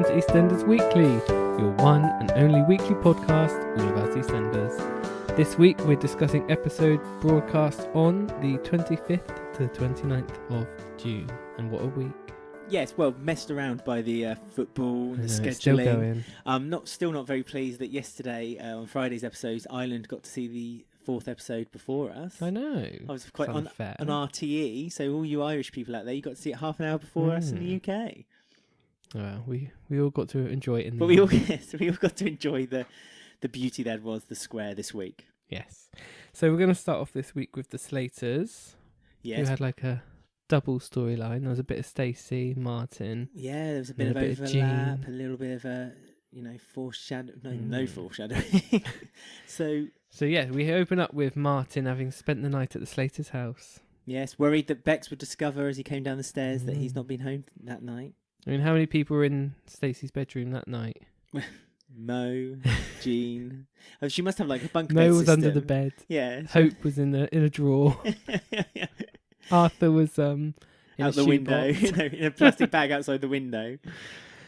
to Eastenders Weekly, your one and only weekly podcast all about EastEnders. This week we're discussing episode broadcast on the 25th to the 29th of June. And what a week. Yes, well, messed around by the football and the scheduling. It's still going. Still not very pleased that yesterday on Friday's episodes, Ireland got to see the fourth episode before us. I know. I was quite on RTE, so all you Irish people out there, you got to see it half an hour before us in the UK. Well, we all got to enjoy it we all got to enjoy the beauty that was the square this week. Yes. So we're going to start off this week with the Slaters. Yes. Who had like a double storyline. There was a bit of Stacey, Martin. Yeah, there was a bit of overlap, a little bit of a foreshadowing. No foreshadowing. So yeah, we open up with Martin having spent the night at the Slaters' house. Yes, worried that Bex would discover as he came down the stairs that he's not been home that night. I mean, how many people were in Stacey's bedroom that night? Mo, Jean. Oh, she must have like a bunk bed Mo was system. under the bed. Yeah. Hope was in a drawer. Arthur was out the window in a plastic bag outside the window.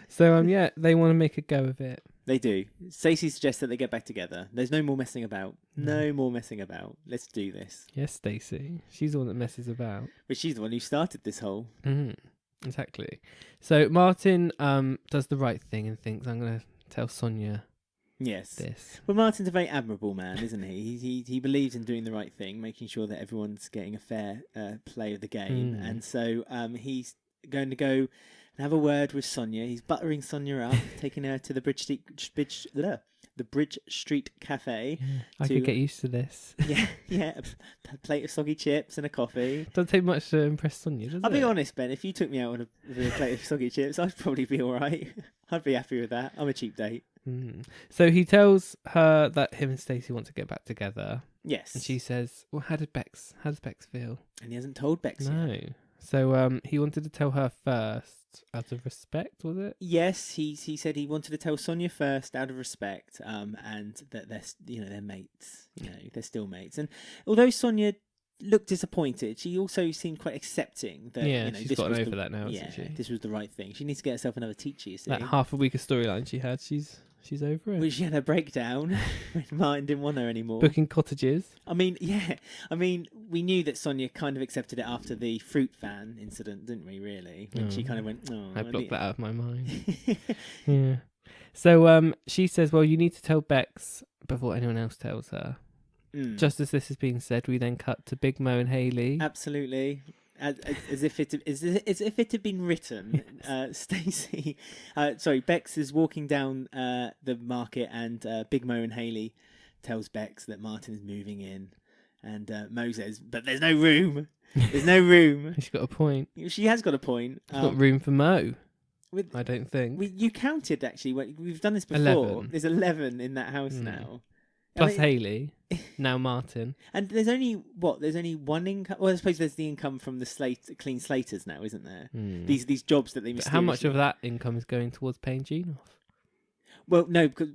So yeah, they want to make a go of it. They do. Stacey suggests that they get back together. There's no more messing about. No more messing about. Let's do this. Yes, Stacey. She's the one that messes about. But she's the one who started this whole. Exactly. So Martin does the right thing and thinks, I'm going to tell Sonia. Yes. This. Well, Martin's a very admirable man, isn't he? He believes in doing the right thing, making sure that everyone's getting a fair play of the game. And so he's going to go and have a word with Sonia. He's buttering Sonia up, taking her to the Bridge Street Cafe. Yeah, I could get used to this. Yeah. A plate of soggy chips and a coffee. Doesn't take much to impress Sonia, does it? I'll be honest, Ben. If you took me out with a plate of soggy chips, I'd probably be all right. I'd be happy with that. I'm a cheap date. So he tells her that him and Stacey want to get back together. Yes. And she says, well, how does Bex feel? And he hasn't told Bex yet. No. So he wanted to tell her first, out of respect, was it? Yes, he said he wanted to tell Sonia first out of respect, and that they're mates. They're still mates. And although Sonia looked disappointed, she also seemed quite accepting that she's gotten over that now, hasn't she? This was the right thing. She needs to get herself another teacher, you see. That half a week of storyline she had, she's over it. Well, she had a breakdown when Martin didn't want her anymore. Booking cottages. I mean, we knew that Sonia kind of accepted it after the fruit van incident, didn't we, really? When she kind of went, I blocked that out of my mind. Yeah. So she says, well, you need to tell Bex before anyone else tells her. Just as this is being said, we then cut to Big Mo and Hayley. Absolutely. As if it had been written. Bex is walking down the market, and Big Mo and Hayley tells Bex that Martin is moving in, and Mo says, "But there's no room. There's no room." She's got a point. She has got a point. There's not room for Mo. I don't think. You counted actually. We've done this before. 11. There's 11 in that house now. Plus Hayley, now Martin. And there's only one income. Well, I suppose there's the income from the clean slaters now, isn't there? These jobs that they. But how much of that income is going towards paying Jean off? Well, no, because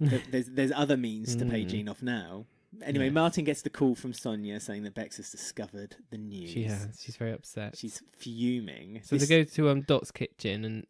there's other means to pay Jean off now. Anyway, yes. Martin gets the call from Sonia saying that Bex has discovered the news. She has. She's very upset. She's fuming. So they go to Dot's kitchen, and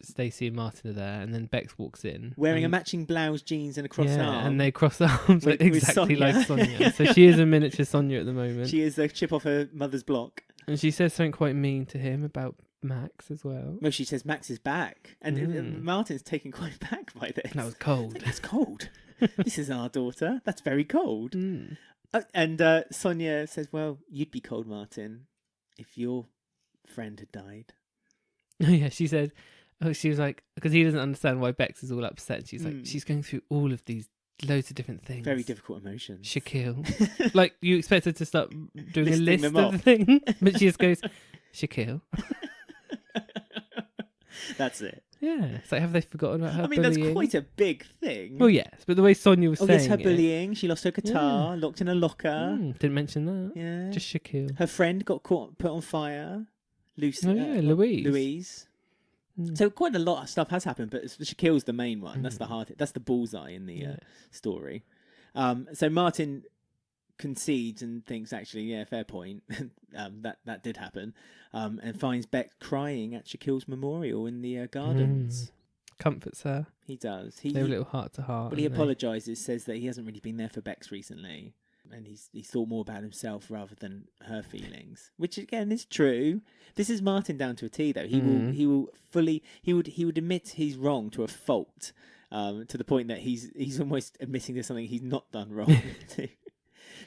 Stacey and Martin are there, and then Bex walks in wearing a matching blouse, jeans, and a cross arm. And they cross arms exactly like Sonia. So she is a miniature Sonia at the moment. She is a chip off her mother's block. And she says something quite mean to him about Max as well. Well, she says Max is back, and Martin's taken quite back by this. That was cold. That's cold. This is our daughter. That's very cold. And Sonia says, "Well, you'd be cold, Martin, if your friend had died." Yeah, she said. She was like, because he doesn't understand why Bex is all upset. She's like, she's going through all of these loads of different things. Very difficult emotions. Shaquille. Like, you expect her to start doing a list of the thing, but she just goes, Shaquille. That's it. Yeah. It's like, have they forgotten about her bullying? That's quite a big thing. Well, yes, but the way Sonia was saying yes, her bullying. She lost her guitar, locked in a locker. Didn't mention that. Yeah. Just Shaquille. Her friend got put on fire. Louise. So quite a lot of stuff has happened, but Shaquille's the main one. That's the bullseye in the story. So Martin concedes and thinks, actually, yeah, fair point. That did happen, and finds Beck crying at Shaquille's memorial in the gardens. Comforts her. He does. They have a little heart to heart. Well, he apologises, says that he hasn't really been there for Bex recently, and he's thought more about himself rather than her feelings, which again is true. This is Martin down to a T, though. He would admit he's wrong to a fault, to the point that he's almost admitting there's something he's not done wrong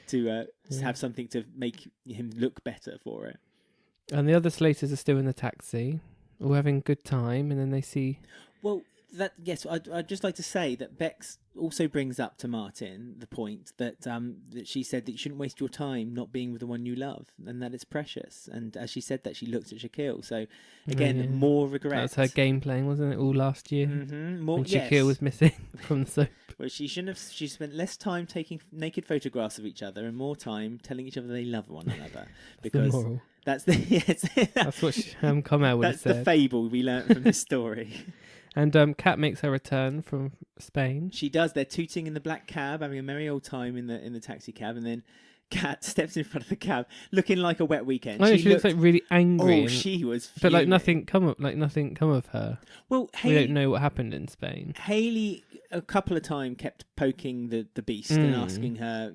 to have something to make him look better for it. And the other Slaters are still in the taxi, all having a good time, and then they see. Well, I'd just like to say that Bex also brings up to Martin the point that that she said that you shouldn't waste your time not being with the one you love, and that it's precious. And as she said that, she looked at Shaquille. So again, more regret. That was her game playing, wasn't it? All last year. More. When Shaquille was missing from the soap. Well, she shouldn't have. She spent less time taking naked photographs of each other and more time telling each other they love one another. Because the moral. That's the that's what Carmel would have said. That's the fable we learnt from this story. And Kat makes her return from Spain. She does. They're tooting in the black cab, having a merry old time in the taxi cab, and then Kat steps in front of the cab, looking like a wet weekend. Oh, she looks like really angry. Oh, she was fuming. But like nothing come of her. Well, we don't know what happened in Spain. Hayley a couple of times kept poking the beast and asking her,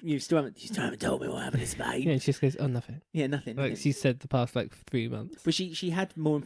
you still haven't told me what happened in Spain. Yeah, and she just goes, oh, nothing. Yeah, nothing. Like she said the past 3 months. But she had more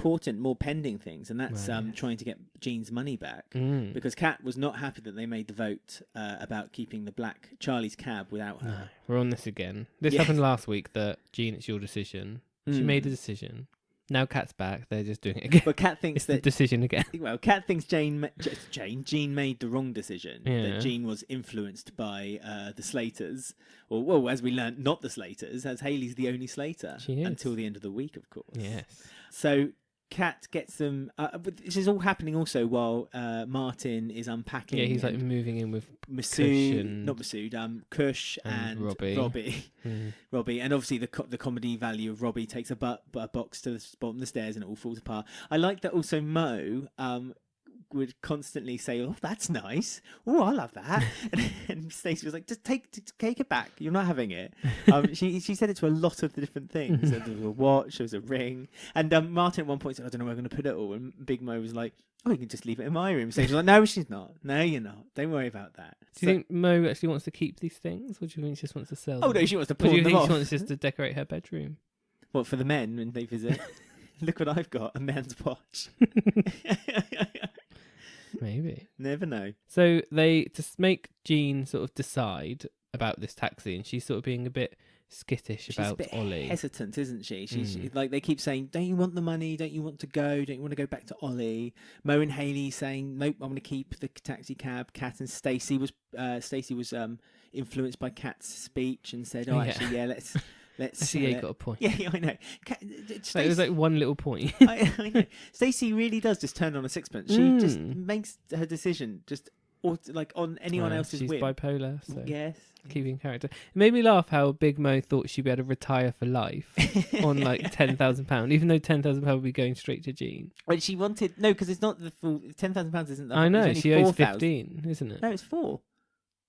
pending things, and that's trying to get Jean's money back. Because Kat was not happy that they made the vote about keeping the black Charlie's cab without her. No, we're on this again. This happened last week that Jean, it's your decision. She made a decision. Now Kat's back. They're just doing it again. But Kat thinks it's the decision again. Well, Kat thinks Jean made the wrong decision. Yeah. That Jean was influenced by the Slaters, or well, as we learnt, not the Slaters, as Hayley's the only Slater until the end of the week, of course. Yes. So Kat gets them. This is all happening also while Martin is unpacking. Yeah, he's moving in with Masood, Kush and Robbie. Robbie, and obviously the comedy value of Robbie takes a box to the bottom of the stairs and it all falls apart. I like that also Mo would constantly say, "Oh, that's nice. Oh, I love that." and Stacey was like, "Just take it back. You're not having it." She said it to a lot of the different things. There was a watch, there was a ring, and Martin at one point said, "I don't know where I'm going to put it all." And Big Mo was like, "Oh, you can just leave it in my room." So she's like, "No, she's not. No, you're not. Don't worry about that." Do you think Mo actually wants to keep these things, or do you think she just wants to sell them? Oh no, she wants to pawn them off. Do you think she wants just to decorate her bedroom? What, for the men when they visit? Look what I've got, a man's watch. Maybe. Never know. So they just make Jean sort of decide about this taxi, and she's sort of being a bit skittish about Ollie. Hesitant, isn't she? She's like, they keep saying, "Don't you want the money? Don't you want to go? Don't you want to go back to Ollie?" Mo and Hayley saying, "Nope, I'm going to keep the taxi cab." Kat and Stacey was influenced by Kat's speech and said, "Oh, actually, yeah, let's." Actually, yeah, got a point. Yeah, I know. It was like one little point. I know. Stacey really does just turn on a sixpence. She just makes her decision just on anyone else's she's whim. She's bipolar, so yes, keeping character. It made me laugh how Big Mo thought she'd be able to retire for life on £10,000, even though £10,000 would be going straight to Jean. But she wanted because it's not the full £10,000 isn't the. I know she owes 15, isn't it? No, it's 4.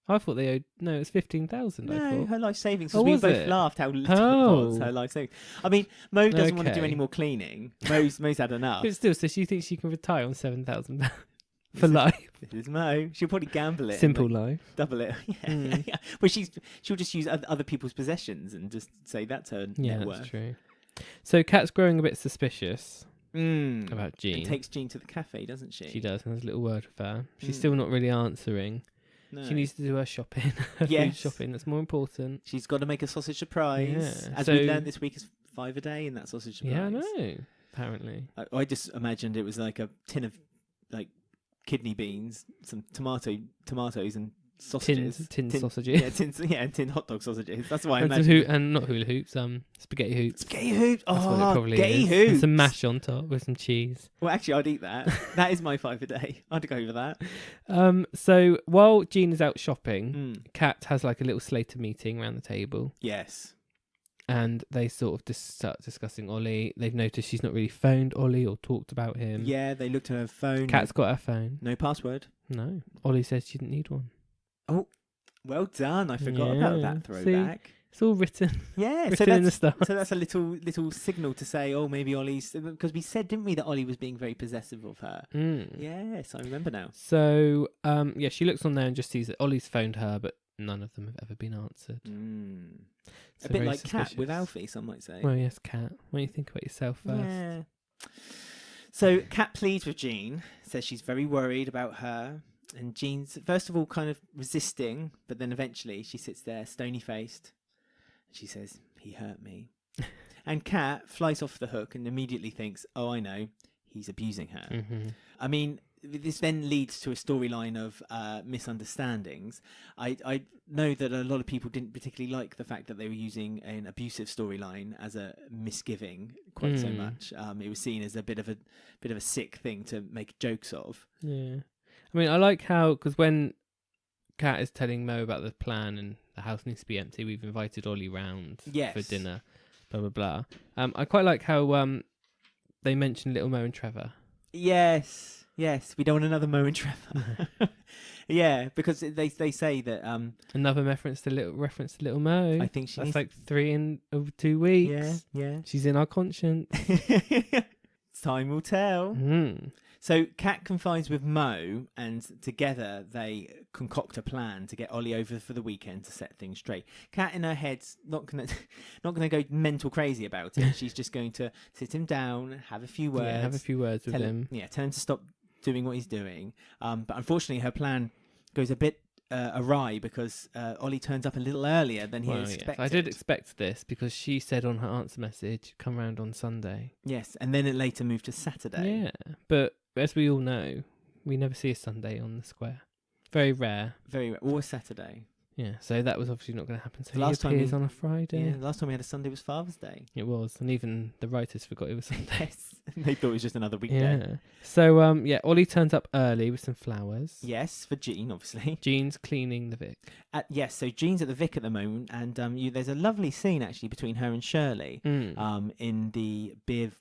I thought they owed... No, it's 15,000, I thought. Her life savings. Because we both laughed how little it was, her life savings. I mean, Mo doesn't want to do any more cleaning. Mo's had enough. But still, so she thinks she can retire on £7,000 for life. This is Mo. She'll probably gamble it. Simple life. Double it. Yeah. Well, she'll just use other people's possessions and just say that's her net worth. That's true. So Kat's growing a bit suspicious about Jean. And takes Jean to the cafe, doesn't she? She does, and has a little word with her. She's still not really answering. No. She needs to do her shopping, food shopping. That's more important. She's got to make a sausage surprise. Yeah. As we learned this week, is 5 a day in that sausage surprise. Yeah, I know. Apparently. I just imagined it was like a tin of kidney beans, some tomatoes and sausages. Tin sausages. And tin hot dog sausages. That's why I imagine. And not hula hoops, spaghetti hoops. Spaghetti hoops. That's what it probably spaghetti is. hoops. And some mash on top with some cheese. Well, actually, I'd eat that. That is my 5 a day. I'd go for that. So while Jean is out shopping, Kat has a little Slater meeting around the table. Yes. And they sort of start discussing Ollie. They've noticed she's not really phoned Ollie or talked about him. Yeah, they looked at her phone. Kat's got her phone. No password. No. Ollie says she didn't need one. Oh, Well done. I forgot about that throwback. See, it's all written. Yeah, written in the stars. So that's a little signal to say, oh, maybe Ollie's, because we said, didn't we, that Ollie was being very possessive of her. Yes, I remember now. So she looks on there and just sees that Ollie's phoned her, but none of them have ever been answered. So a bit like Kat with Alfie, some might say. Well, yes, Kat. Why don't you think about yourself first? Yeah. So Kat pleads with Jean, says she's very worried about her. And Jean's, first of all, kind of resisting, but then eventually she sits there, stony-faced. And she says, he hurt me. And Kat flies off the hook and immediately thinks, oh, I know, he's abusing her. Mm-hmm. I mean, this then leads to a storyline of misunderstandings. I know that a lot of people didn't particularly like the fact that they were using an abusive storyline as a misgiving quite so much. It was seen as a bit of a sick thing to make jokes of. Yeah. I mean, I like how, because when Kat is telling Mo about the plan and the house needs to be empty, we've invited Ollie round for dinner, blah, blah, blah. I quite like how they mention little Mo and Trevor. Yes, we don't want another Mo and Trevor. Yeah, because they say that... another reference to little Mo. I think that's like 3 in over 2 weeks. Yeah. She's in our conscience. Time will tell. So Kat confides with Mo, and together they concoct a plan to get Ollie over for the weekend to set things straight. Kat in her head's not gonna go mental crazy about it. She's just going to sit him down, have a few words, with him. Tell him to stop doing what he's doing. But unfortunately, her plan goes a bit awry because Ollie turns up a little earlier than he expected. I did expect this because she said on her answer message, "Come round on Sunday." Yes, and then it later moved to Saturday. Yeah, but as we all know, we never see a Sunday on the square. Very rare. Or a Saturday. Yeah, so that was obviously not going to happen. So last time on a Friday. Yeah, the last time we had a Sunday was Father's Day. It was, and even the writers forgot it was Sunday. Yes, they thought it was just another weekday. Yeah. So Ollie turns up early with some flowers. Yes, for Jean, obviously. Jean's cleaning the Vic. Yes, so Jean's at the Vic at the moment, and there's a lovely scene actually between her and Shirley in the beer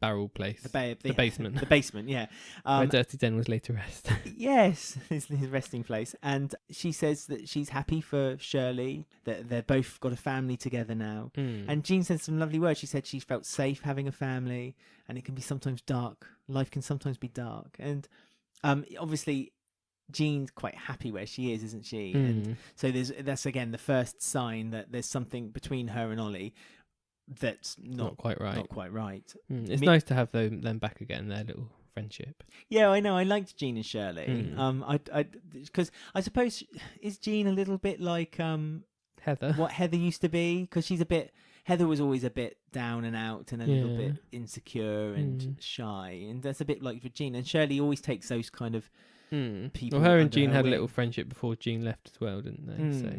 barrel place, the basement. The basement, yeah. Where Dirty Den was laid to rest. Yes, his resting place. And she says that she's happy for Shirley, that they've both got a family together now. And Jean said some lovely words. She said she felt safe having a family, and it can be sometimes dark. Life can sometimes be dark. And obviously Jean's quite happy where she is, isn't she? And so that's again the first sign that there's something between her and Ollie that's not quite right. It's nice to have them back again, their little friendship. Yeah, I know. I liked Jean and Shirley. Because I suppose, is Jean a little bit like Heather? What Heather used to be? Because Heather was always a bit down and out and a little bit insecure and shy, and that's a bit like Jean. And Shirley always takes those kind of people. Well, her and Jean had a little friendship before Jean left as well, didn't they? So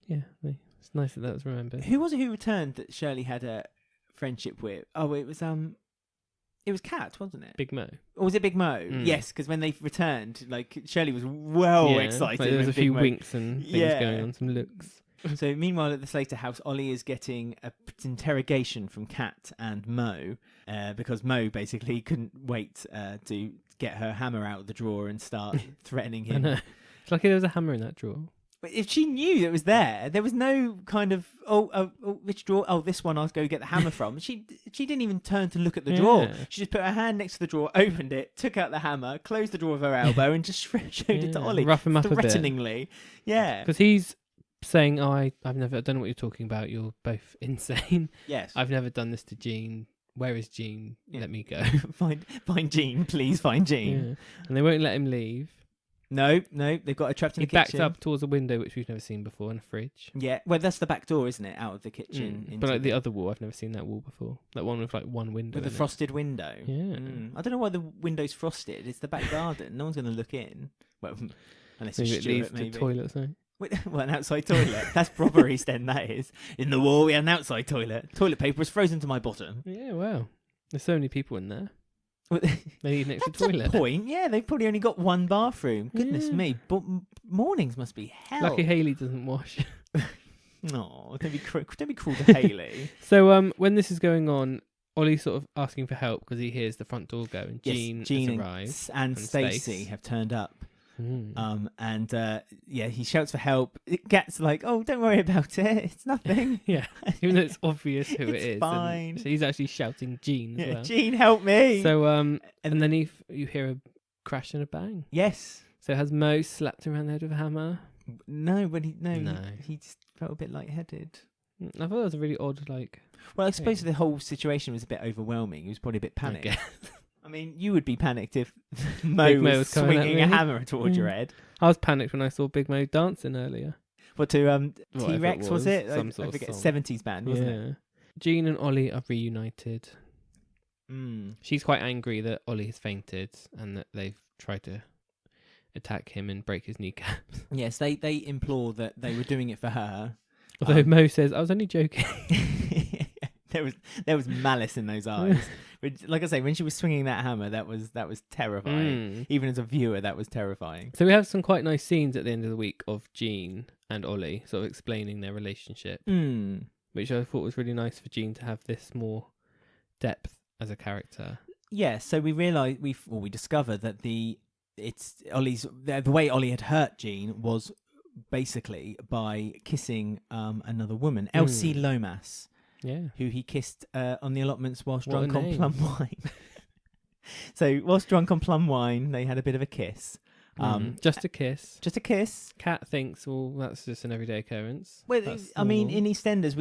yeah, it's nice that was remembered. Who was it who returned that Shirley had a friendship with? Oh, it was Kat, wasn't it? Big Mo. Or was it Big Mo? Yes, because when they returned, like Shirley was excited. Like there was a few winks and things going on, some looks. So meanwhile, at the Slater house, Ollie is getting an interrogation from Kat and Mo because Mo basically couldn't wait to get her hammer out of the drawer and start threatening him. I know. It's like there was a hammer in that drawer. But if she knew it was there was no kind of which drawer? Oh, this one. I'll go get the hammer from. She didn't even turn to look at the drawer. She just put her hand next to the drawer, opened it, took out the hammer, closed the drawer with her elbow, and just showed it to Ollie, rough him up threateningly. A bit. Yeah, because he's saying, "Oh, I don't know what you're talking about. You're both insane. Yes, I've never done this to Jean. Where is Jean? Yeah. Let me go. find Jean, please. Find Jean." Yeah. And they won't let him leave. No, they've got her trapped in the kitchen. He backed up towards a window, which we've never seen before, and a fridge. Yeah, well, that's the back door, isn't it? Out of the kitchen. But like the other wall, I've never seen that wall before. That one with like one window. With a frosted window. Yeah. I don't know why the window's frosted. It's the back garden. No one's going to look in. Well, unless it's Stuart, maybe. The toilet or something. Well, an outside toilet. That's proper East End, that is. In the wall, we had an outside toilet. Toilet paper was frozen to my bottom. Yeah, well, there's so many people in there. They need an extra toilet. That's a point. Yeah, they've probably only got one bathroom. Goodness me, but mornings must be hell. Lucky Hayley doesn't wash. No, don't be cruel to Hayley. So when this is going on, Ollie's sort of asking for help because he hears the front door go, and Jean has arrived, and Stacey have turned up. He shouts for help. Gat's like, "Oh, don't worry about it. It's nothing." Yeah, even though it's obvious who it is. It's fine. So he's actually shouting Jean as well. Jean, help me. So and then you hear a crash and a bang. Yes. So has Mo slapped him around the head with a hammer? No, but he just felt a bit lightheaded. I thought it was a really odd, Well, I suppose the whole situation was a bit overwhelming. He was probably a bit panicked. I mean, you would be panicked if Mo was swinging a hammer towards your head. I was panicked when I saw Big Mo dancing earlier. What, to T-Rex, was it? Some I forget, 70s band, wasn't it? Jean and Ollie are reunited. She's quite angry that Ollie has fainted and that they've tried to attack him and break his kneecaps. Yes, they implore that they were doing it for her. Although Mo says, I was only joking. There was malice in those eyes. Which, like I say, when she was swinging that hammer, that was terrifying. Even as a viewer, that was terrifying. So we have some quite nice scenes at the end of the week of Jean and Ollie sort of explaining their relationship, which I thought was really nice for Jean to have this more depth as a character. Yeah, so we realised we discovered that the way Ollie had hurt Jean was basically by kissing another woman, Elsie Lomas. Yeah, who he kissed on the allotments whilst drunk on plum wine. So whilst drunk on plum wine, they had a bit of a kiss. Just a kiss. Just a kiss. Kat thinks, well, that's just an everyday occurrence. Well, I mean, in EastEnders,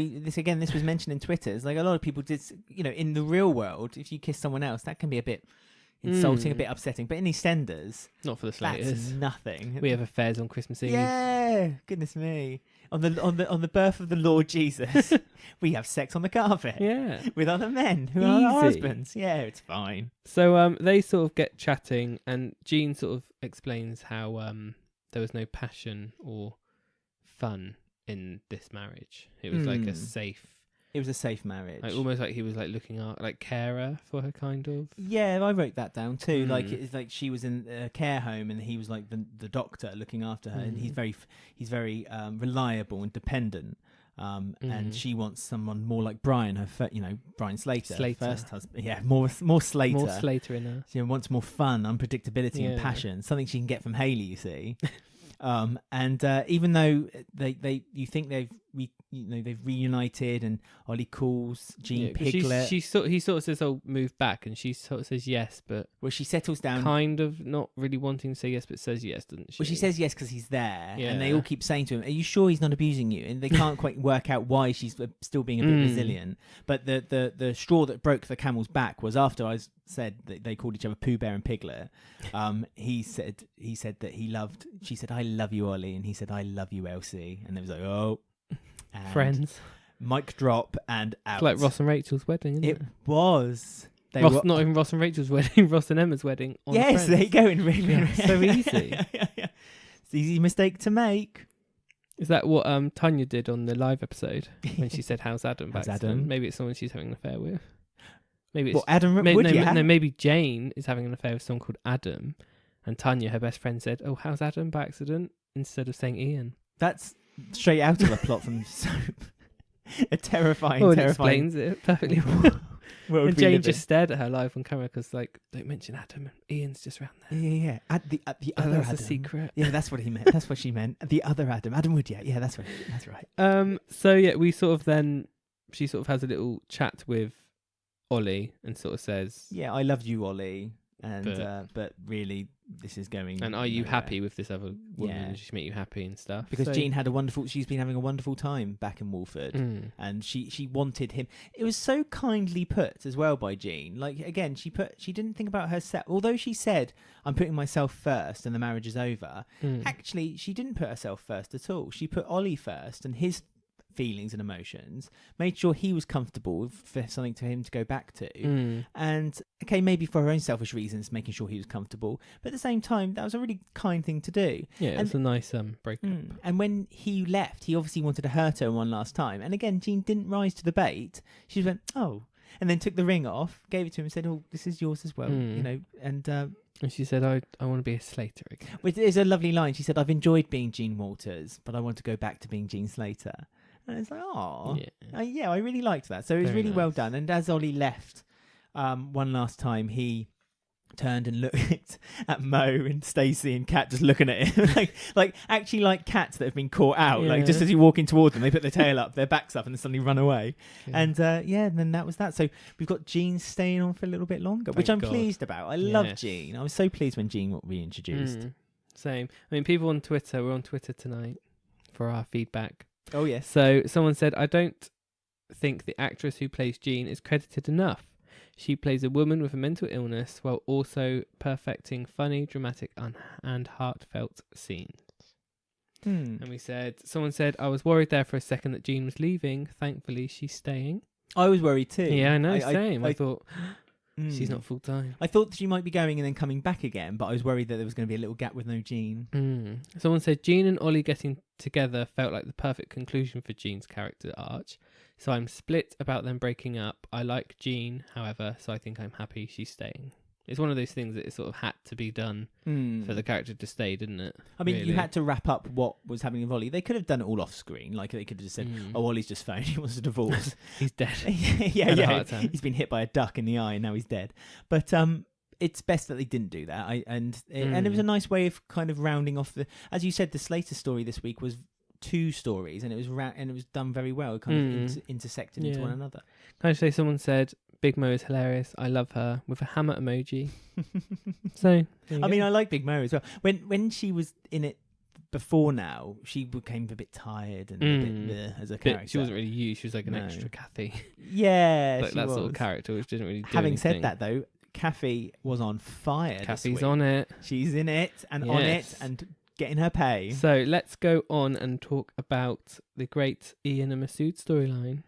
this was mentioned in Twitter. It's like a lot of people did, in the real world, if you kiss someone else, that can be a bit insulting, a bit upsetting. But in EastEnders, not for the Slaters. That's nothing. We have affairs on Christmas Eve. Yeah, goodness me. On the birth of the Lord Jesus, we have sex on the carpet. Yeah, with other men who are our husbands. Yeah, it's fine. So they sort of get chatting, and Jean sort of explains how there was no passion or fun in this marriage. It was like a safe. It was a safe marriage. Almost like he was looking out, carer for her, kind of. Yeah, I wrote that down too. It's like she was in a care home and he was like the doctor looking after her, and he's very reliable and dependent. And she wants someone more like Brian, Brian Slater, first husband. Yeah, more Slater. More Slater in her. She wants more fun, unpredictability, and passion. Something she can get from Hayley, you see. And even though you think they've reunited, and Ollie calls Jean Piglet. He sort of says, "Oh, move back," and she sort of says yes, but she settles down, kind of not really wanting to say yes, but says yes, doesn't she? Well, she says yes because he's there, and they all keep saying to him, "Are you sure he's not abusing you?" And they can't quite work out why she's still being a bit resilient. But the straw that broke the camel's back was after I said that they called each other Pooh Bear and Piglet. He said that he loved. She said, "I love you, Ollie," and he said, "I love you, Elsie," and it was like, oh. And friends. Mic drop and out. It's like Ross and Rachel's wedding, isn't it? It was. Not even Ross and Rachel's wedding, Ross and Emma's wedding. Yes, there you go. So easy. It's an easy mistake to make. Is that what Tanya did on the live episode when she said, "How's Adam?" How's Adam? Maybe it's someone she's having an affair with. Maybe it's Adam. Maybe Jane is having an affair with someone called Adam, and Tanya, her best friend, said, "Oh, how's Adam by accident?" instead of saying Ian. That's straight out of a plot from Soap. A terrifying. It explains it perfectly well. And Jane just stared at her live on camera because, don't mention Adam. Ian's just around there. Yeah. The other Adam. That's a secret. Yeah, that's what he meant. That's what she meant. The other Adam. Adam Wood. Yeah, that's right. That's right. So yeah, she sort of has a little chat with Ollie and sort of says, "Yeah, I love you, Ollie." And but really, this is going. And are you happy with this other woman? Yeah. Does she make you happy and stuff? Because Jean she's been having a wonderful time back in Walford, and she wanted him. It was so kindly put as well by Jean. Again, she didn't think about herself. Although she said, "I'm putting myself first, and the marriage is over." Actually, she didn't put herself first at all. She put Ollie first, and his feelings and emotions, made sure he was comfortable for something to him to go back to, and maybe for her own selfish reasons, making sure he was comfortable, but at the same time that was a really kind thing to do. It was a nice breakup. And when he left, he obviously wanted to hurt her one last time, and again Jean didn't rise to the bait. She went, "Oh," and then took the ring off, gave it to him and said, "Oh, this is yours as well." And she said, I want to be a Slater again, which is a lovely line. She said, "I've enjoyed being Jean Walters, but I want to go back to being Jean Slater." And it's like, oh, yeah, I really liked that. So it was really well done. And as Ollie left one last time, he turned and looked at Mo and Stacey and Kat just looking at him like actually like cats that have been caught out. Yeah. Like just as you're walking towards them, they put their tail up, their backs up, and then suddenly run away. Yeah. And and then that was that. So we've got Jean staying on for a little bit longer, which Thank I'm God. pleased about. I love Yes. Jean. I was so pleased when Jean got reintroduced. Same. I mean, people on Twitter, we're on Twitter tonight for our feedback. Oh yes. So someone said, I don't think the actress who plays Jean is credited enough. She plays a woman with a mental illness while also perfecting funny, dramatic, and heartfelt scenes. And someone said, I was worried there for a second that Jean was leaving. Thankfully, she's staying. I was worried too. Yeah, I know, same. I thought, she's Mm. not full time. I thought she might be going and then coming back again, but I was worried that there was going to be a little gap with no Jean. Someone said, Jean and Ollie getting together felt like the perfect conclusion for Jean's character arc. So I'm split about them breaking up. I like Jean, however, so I think I'm happy she's staying. It's one of those things that it sort of had to be done for the character to stay, didn't it? I mean, really? you had to wrap up what was happening with Ollie. They could have done it all off screen. Like, they could have just said, oh, Ollie's just phoned. He wants a divorce. He's dead. yeah. Heart attack. He's been hit by a duck in the eye and now he's dead. But it's best that they didn't do that. And it was a nice way of kind of rounding off the... As you said, the Slater story this week was 2 stories, and it was done very well. It kind of intersected into one another. Can I just say, someone said, Big Mo is hilarious. I love her, with a hammer emoji. So, I mean, I like Big Mo as well. When she was in it before now, she became a bit tired and a bit bleh as a character. She wasn't really used. She was like an extra Kathy. Yeah, like she that was. sort of character, which didn't really do Having anything. said that, though, Kathy was on fire. Kathy's on it. She's in it and on it and getting her pay. So let's go on and talk about the great Ian and Masood storyline.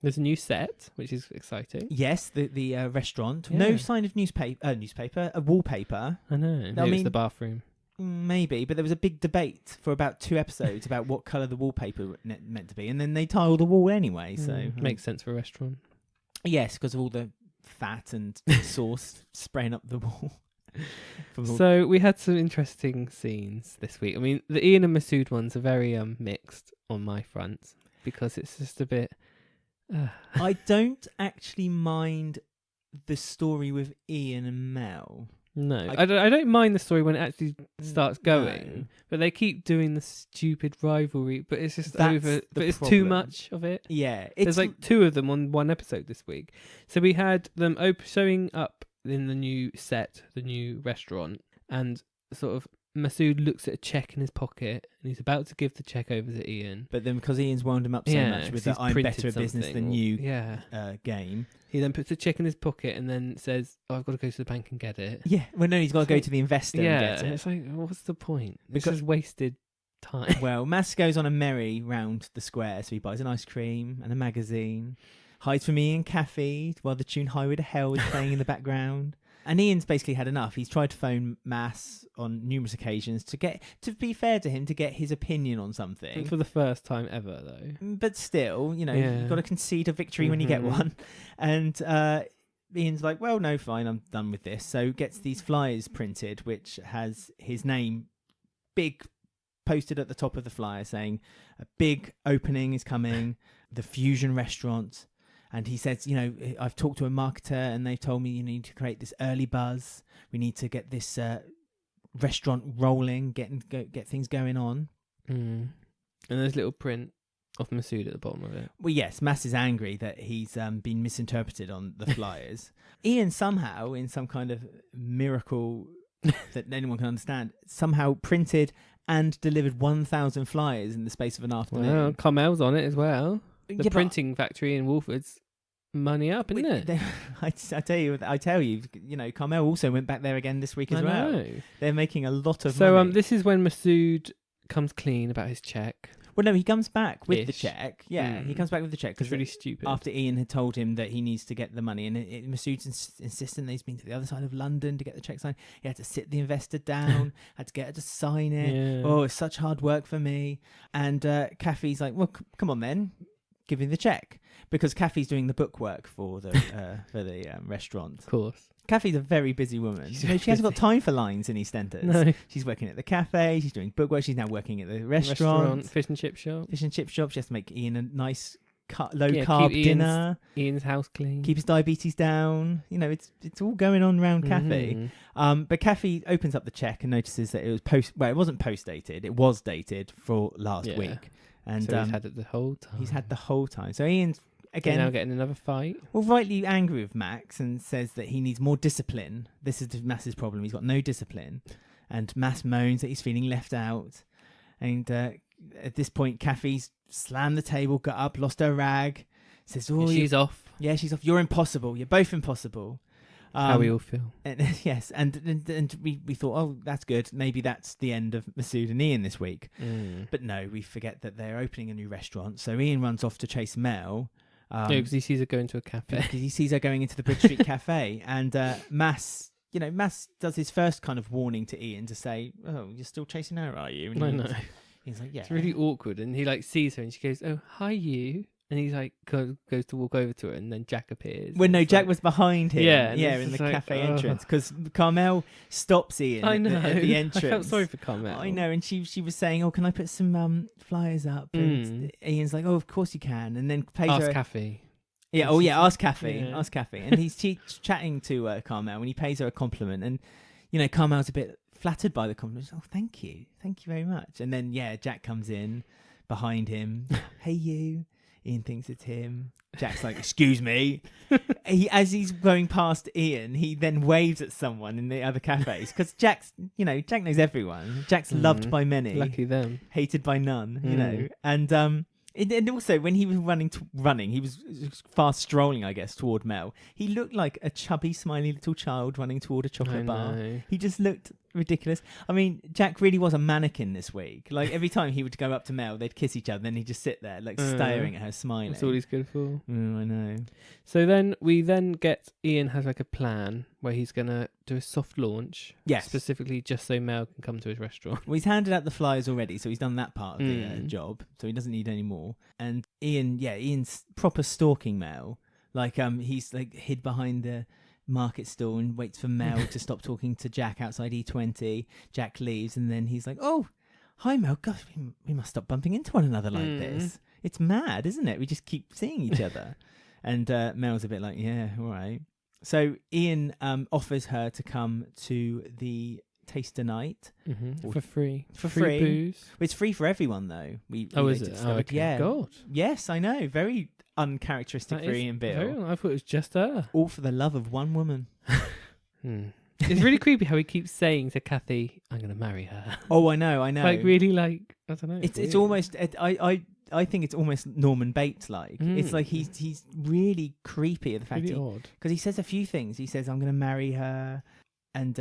There's a new set, which is exciting. Yes, the restaurant. Yeah. No sign of wallpaper. I know. Maybe it's the bathroom. Maybe, but there was a big debate for about 2 episodes about what colour the wallpaper meant to be, and then they tiled the wall anyway. So makes sense for a restaurant. Yes, because of all the fat and sauce spraying up the wall. So we had some interesting scenes this week. I mean, the Ian and Masood ones are very mixed on my front because it's just a bit... I don't actually mind the story with Ian and Mel. No, I don't mind the story when it actually starts going, but they keep doing the stupid rivalry, but it's just over, but it's too much of it. Yeah. There's like 2 of them on one episode this week. So we had them showing up in the new set, the new restaurant, and sort of Masood looks at a check in his pocket and he's about to give the check over to Ian. But then because Ian's wound him up so much with the I'm better at business than you game. He then puts the check in his pocket and then says, I've got to go to the bank and get it. Yeah, well no, he's got to go to the investor and get it. It's like, what's the point? Because it's wasted time. Well, Mas goes on a merry round the square, so he buys an ice cream and a magazine, hides from Ian Caffey while the tune Highway to Hell is playing in the background. And Ian's basically had enough. He's tried to phone Mas on numerous occasions to be fair to him, to get his opinion on something. For the first time ever, though. But still, you've got to concede a victory when you get one. And Ian's like, well, no, fine, I'm done with this. So gets these flyers printed, which has his name big posted at the top of the flyer saying, a big opening is coming, the Fusion Restaurant. And he says, I've talked to a marketer and they've told me you need to create this early buzz. We need to get this restaurant rolling, get things going on. And there's a little print of Masood at the bottom of it. Well, yes, Mas is angry that he's been misinterpreted on the flyers. Ian somehow, in some kind of miracle that anyone can understand, somehow printed and delivered 1,000 flyers in the space of an afternoon. Well, Carmel's on it as well. The printing factory in Walford's money up, isn't it? I tell you, Carmel also went back there again this week as well. They're making a lot of money. So this is when Masood comes clean about his check. Well, no, he comes back with the check. Yeah, he comes back with the check. It's really stupid. After Ian had told him that he needs to get the money, and Masood's insisting that he's been to the other side of London to get the check signed. He had to sit the investor down, had to get her to sign it. Yeah. Oh, it's such hard work for me. And Caffey's like, well, come on then. Give me the check, because Caffey's doing the bookwork for the restaurant. Of course, Caffey's a very busy woman. She hasn't got time for lines in EastEnders. No. She's working at the cafe. She's doing bookwork. She's now working at the restaurant. Fish and chip shop. She has to make Ian a nice low carb dinner. Ian's house clean. Keep his diabetes down. You know, it's all going on around Kathy. But Kathy opens up the check and notices that it was it wasn't post dated. It was dated for last week. And so he's had it the whole time. He's had the whole time. So Ian's again now getting another fight. Well, rightly angry with Max and says that he needs more discipline. This is Mass's problem. He's got no discipline. And Mass moans that he's feeling left out. And at this point, Kathy's slammed the table, got up, lost her rag. Says, "Oh, she's off. Yeah, she's off. You're impossible. You're both impossible." How we all feel. And, yes, and we thought, oh, that's good. Maybe that's the end of Masood and Ian this week. But no, we forget that they're opening a new restaurant. So Ian runs off to chase Mel. No, because he sees her going to a cafe. Because he sees her going into the Bridge Street Cafe. And Mass does his first kind of warning to Ian to say, "Oh, you're still chasing her, are you?" And I know. He's like, "Yeah." It's really awkward. And he like sees her and she goes, "Oh, hi, you." And he's like goes to walk over to her, and then Jack appears. Well, no, Jack was behind him. Yeah, in the cafe entrance, because Carmel stops Ian. I know. At the entrance. I felt sorry for Carmel. I know, and she was saying, "Oh, can I put some flyers up?" And Ian's like, "Oh, of course you can." And then pays ask her. Kathy. Yeah. Oh, yeah. Ask Kathy. Yeah. Ask Kathy. And he's chatting to Carmel, and he pays her a compliment, and Carmel's a bit flattered by the compliment. Oh, thank you very much. And then Jack comes in behind him. "Hey, you." Ian thinks it's him. Jack's like, "Excuse me." As he's going past Ian, he then waves at someone in the other cafes, because Jack knows everyone. Jack's loved by many, lucky them, hated by none. And also when he was running, he was fast strolling, I guess, toward Mel. He looked like a chubby, smiley little child running toward a chocolate bar. He just looked ridiculous. I mean, Jack really was a mannequin this week. Like every time he would go up to Mel, they'd kiss each other, then he'd just sit there, like staring at her, smiling. That's all he's good for. I know. So then we get Ian has like a plan where he's gonna do a soft launch. Yes. Specifically, just so Mel can come to his restaurant. Well, he's handed out the flyers already, so he's done that part of the job. So he doesn't need any more. And Ian's proper stalking Mel. Like he's like hid behind the market stall and waits for Mel to stop talking to Jack outside E20. Jack leaves, and then he's like, "Oh, hi Mel. Gosh, we must stop bumping into one another like this. It's mad, isn't it? We just keep seeing each other." And Mel's a bit like, "Yeah, all right." So Ian offers her to come to the taster night for free. For free booze. It's free for everyone, though. Is it? Oh, okay. Yeah. God. Yes, I know. Very uncharacteristic for Ian Bill. I thought it was just her. All for the love of one woman. It's really creepy how he keeps saying to Kathy, "I'm going to marry her." Oh, I know. Like really, like I don't know. It's almost. I think it's almost Norman Bates like. It's like he's really creepy at the fact because he says a few things. He says, "I'm going to marry her," and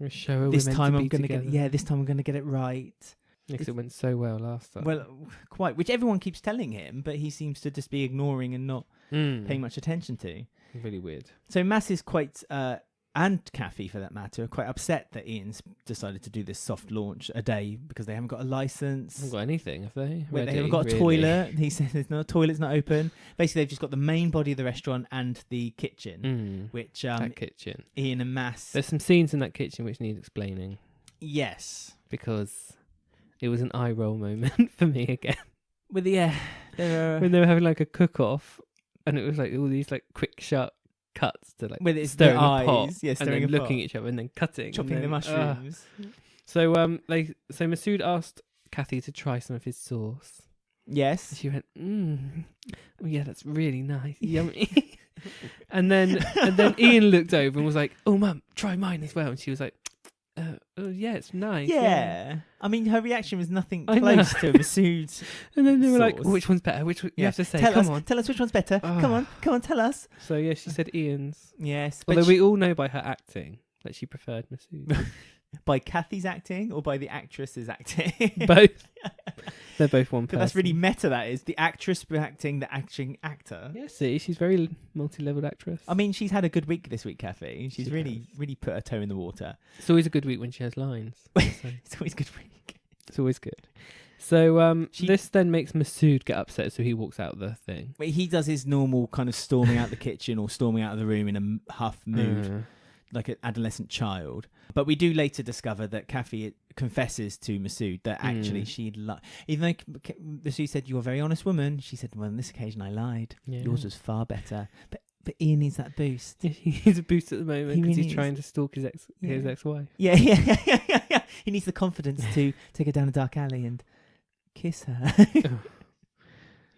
show her this time I'm going to get. This time I'm going to get it right. Because it went so well last time. Well, quite, which everyone keeps telling him, but he seems to just be ignoring and not paying much attention to. Really weird. So Mass is quite, and Kathy for that matter, are quite upset that Ian's decided to do this soft launch a day because they haven't got a license. They haven't got anything, have they? Well, they haven't got a toilet. He says there's no toilet's not open. Basically, they've just got the main body of the restaurant and the kitchen, which that kitchen. Ian and Mass. There's some scenes in that kitchen which need explaining. Yes, because it was an eye roll moment for me again. With when they were having like a cook-off, and it was like all these like quick shot cuts to like with stirring the eyes, a pot, stirring and then a looking pot. at each other, and then cutting, chopping and then, the mushrooms. So Masood asked Kathy to try some of his sauce. Yes, and she went, oh, yeah, that's really nice, yummy. and then Ian looked over and was like, "Oh, Mum, try mine as well." And she was like, "Oh yeah, it's nice." Yeah. I mean, her reaction was nothing close to Masood's. And then they were sauce. like, "Which one's better?" You have to say, Tell us which one's better. Come on, tell us. So yeah, she said Ian's. Yes, although we all know by her acting that she preferred Masood. By Kathy's acting or by the actress's acting? Both. They're both one person. But that's really meta, that is. The actress acting the acting actor. Yeah, see, she's very multi-leveled actress. I mean, she's had a good week this week, Kathy. She's really put her toe in the water. It's always a good week when she has lines. It's always a good week. It's always good. So this then makes Masood get upset, so he walks out of the thing. But he does his normal kind of storming out the kitchen or storming out of the room in a huff mood. Like an adolescent child. But we do later discover that Kathy confesses to Masood that actually she'd even though Masood said, "You're a very honest woman," she said, "Well, on this occasion I lied. Yours was far better." But Ian needs that boost. He needs a boost at the moment because he's trying to stalk his ex-wife. Yeah. He needs the confidence to take her down a dark alley and kiss her.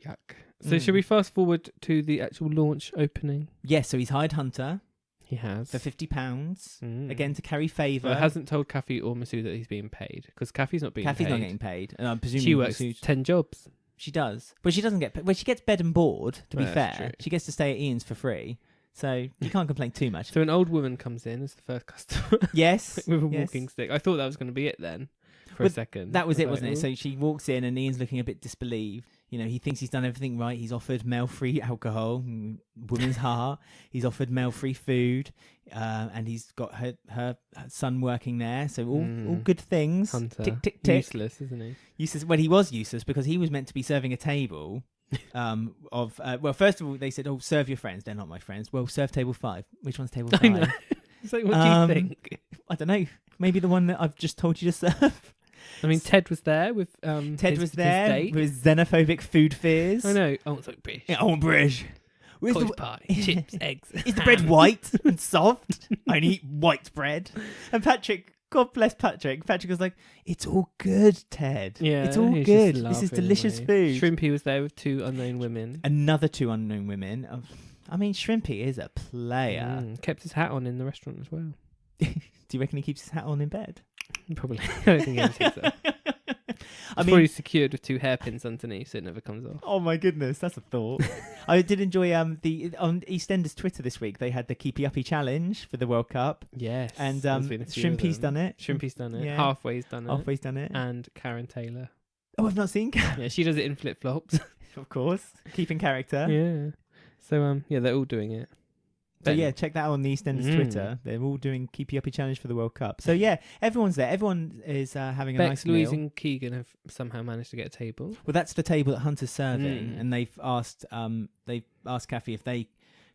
Yuck. So should we fast forward to the actual launch opening? Yes, so he's hired Hunter. He has. For £50, again, to carry favour. Well, hasn't told Kathy or Masood that he's being paid, because Kathy's not being paid. Kathy's not getting paid. And I'm presuming she works Masood... 10 jobs. She does. But she doesn't get paid. Well, she gets bed and board, to be fair. True. She gets to stay at Ian's for free. So you can't complain too much. So an old woman comes in as the first customer. Yes. With a walking stick. I thought that was going to be it then, for a second. That was it, wasn't it? So she walks in and Ian's looking a bit disbelieved. You know, he thinks he's done everything right. He's offered male-free alcohol, woman's heart. He's offered male-free food, and he's got her son working there. So all good things. Hunter. Tick, tick, tick. Useless, isn't he? Useless. Well, he was useless because he was meant to be serving a table well, first of all, they said, "Oh, serve your friends." They're not my friends. Well, serve table 5. Which one's table 5? I know. It's like, what do you think? I don't know. Maybe the one that I've just told you to serve. I mean, Ted was there with his date. With xenophobic food fears. I know. Oh, it's like British. Yeah, oh, British. Where's College pie, chips, eggs. Is the bread white and soft? I only eat white bread. And Patrick, God bless Patrick. Patrick was like, "It's all good, Ted. Yeah, it's all good. This is delicious food." Shrimpy was there with 2 unknown women. Another 2 unknown women. I mean, Shrimpy is a player. Kept his hat on in the restaurant as well. Do you reckon he keeps his hat on in bed? Probably. I don't think he ever takes it. It's probably secured with 2 hairpins underneath so it never comes off. Oh my goodness, that's a thought. I did enjoy on EastEnders Twitter this week. They had the Keepy Uppy challenge for the World Cup. Yes. And Shrimpy's done it. Shrimpy's done it. Yeah. Halfway's done it. Halfway's done it. And Karen Taylor. Oh, I've not seen Karen. Yeah, she does it in flip-flops. Of course. Keeping character. Yeah. So, they're all doing it. So yeah, check that out on the EastEnders Twitter. They're all doing Keepy Uppy challenge for the World Cup. So yeah, everyone's there. Everyone is having a nice meal. Louise and Keegan have somehow managed to get a table. Well, that's the table that Hunter's serving, and they've asked Kathy if they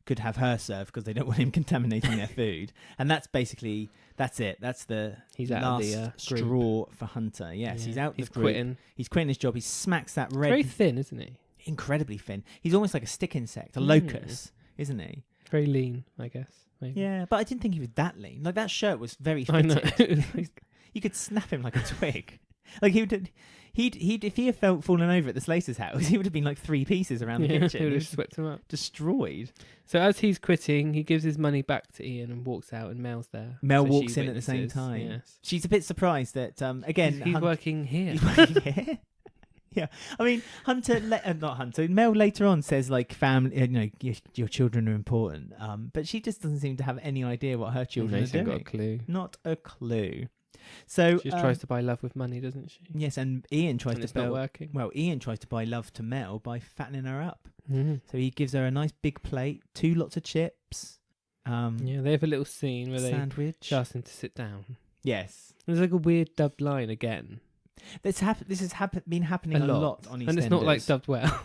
could have her served because they don't want him contaminating their food. And that's it. That's the last straw for Hunter. Yes, he's out. He's quitting. He's quitting his job. He smacks that red. Very thin, isn't he? Incredibly thin. He's almost like a stick insect, a locust, isn't he? Very lean, I guess. Maybe. Yeah, but I didn't think he was that lean. Like, that shirt was very fitted. I know. You could snap him like a twig. Like, he'd if he had fallen over at the Slater's house, he would have been like 3 pieces around the kitchen. He would have swept him up. Destroyed. So as he's quitting, he gives his money back to Ian and walks out, and Mel's there. Mel walks in at the same time. Yes. She's a bit surprised that, again... He's working here. He's working here? Yeah, I mean, Mel later on says, like, family, your children are important. But she just doesn't seem to have any idea what her children are doing. Got a clue. Not a clue. So she just tries to buy love with money, doesn't she? Yes, and Ian tries it's not working. Well, Ian tries to buy love to Mel by fattening her up. Mm-hmm. So he gives her a nice big plate, 2 lots of chips. They have a little scene where sandwich. They ask him to sit down. Yes, there's like a weird dubbed line again. This has been happening a lot on EastEnders. And it's not like dubbed well.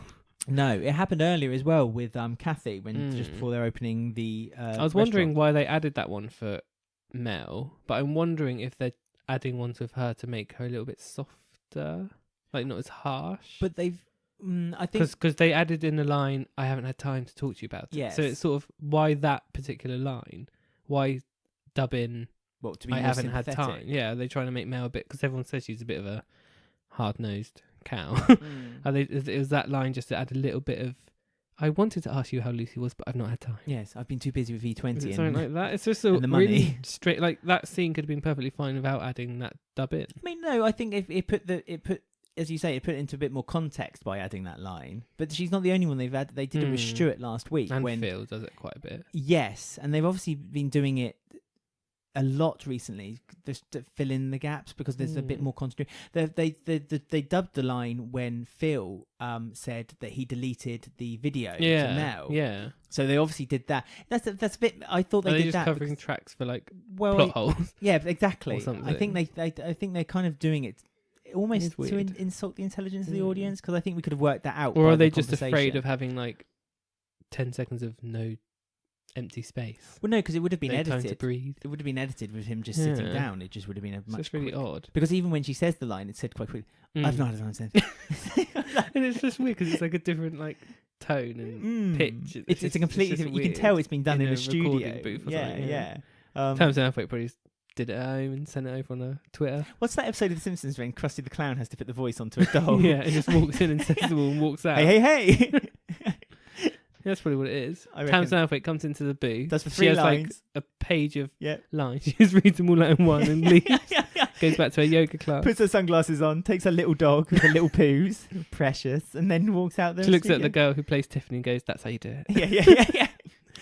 No, it happened earlier as well with Kathy when just before they're opening the I was wondering why they added that one for Mel, but I'm wondering if they're adding ones with her to make her a little bit softer, like not as harsh. But they've, I think... Because they added in the line, "I haven't had time to talk to you about it." Yes. So it's sort of, why that particular line? Why dub in... What, to be I more haven't had sympathetic? time. Yeah, they're trying to make Mel a bit, because everyone says she's a bit of a hard-nosed cow. It was that line just to add a little bit of, I wanted to ask you how Lucy was, but I've not had time. Yes, I've been too busy with V20 and something like that. It's just a really straight, like that scene could have been perfectly fine without adding that dub in. I mean, no, I think it put as you say, it put it into a bit more context by adding that line. But she's not the only one they've had. They did it with Stuart last week. And Phil does it quite a bit. Yes, and they've obviously been doing it a lot recently, just to fill in the gaps because there's a bit more continuity. They dubbed the line when Phil said that he deleted the video to Mel. Yeah. So they obviously did that. That's a bit. I thought they did just that covering tracks for like plot holes. Yeah, exactly. Or something. I think they're kind of doing it almost to insult the intelligence of the audience, because I think we could have worked that out. Or are they just afraid of having like 10 seconds of no empty space. Well, no, because it would have been No time to edited. breathe. It would have been edited with him just sitting Yeah. down. It just would have been a So much it's really quicker- odd. Because even when she says the line, it's said quite quickly. I've not had time And it's just weird because it's like a different like tone and pitch. It's a completely different. You can tell it's been done in a studio. recording booth or Yeah, something, yeah. Tom Southwick probably just did it at home and sent it over on Twitter. What's that episode of The Simpsons when Krusty the Clown has to put the voice onto a doll? Yeah, and just walks in and says the wall and walks out. Hey, hey, hey! That's probably what it is. I Tam reckon. Southwick comes into the booth. Does the She 3 has lines. like a page of Yeah. lines. She just reads them all out in one and leaves. Goes back to her yoga class. Puts her sunglasses on, takes her little dog with her little poos, precious, and then walks out there. She looks at the girl who plays Tiffany and goes, "That's how you do it. Yeah.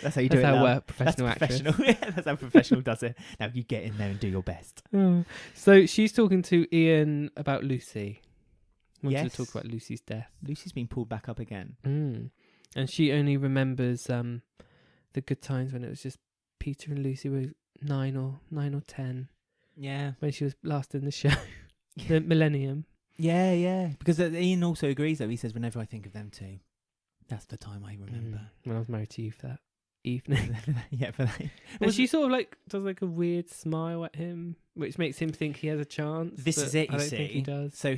That's how you do That's it. how love. a professional That's actress." professional. That's how a professional does it. Now you get in there and do your best. Oh. So she's talking to Ian about Lucy. Wanted Yes. to talk about Lucy's death. Lucy's been pulled back up again. And she only remembers the good times when it was just Peter and Lucy were 9 or 10 Yeah. when she was last in the show. The Millennium. Yeah. Because Ian also agrees, though. He says, whenever I think of them two, that's the time I remember. When I was married to you for that evening. Yeah, for that. And she sort of like does like a weird smile at him, which makes him think he has a chance. This but is it, I you don't see. think he does. So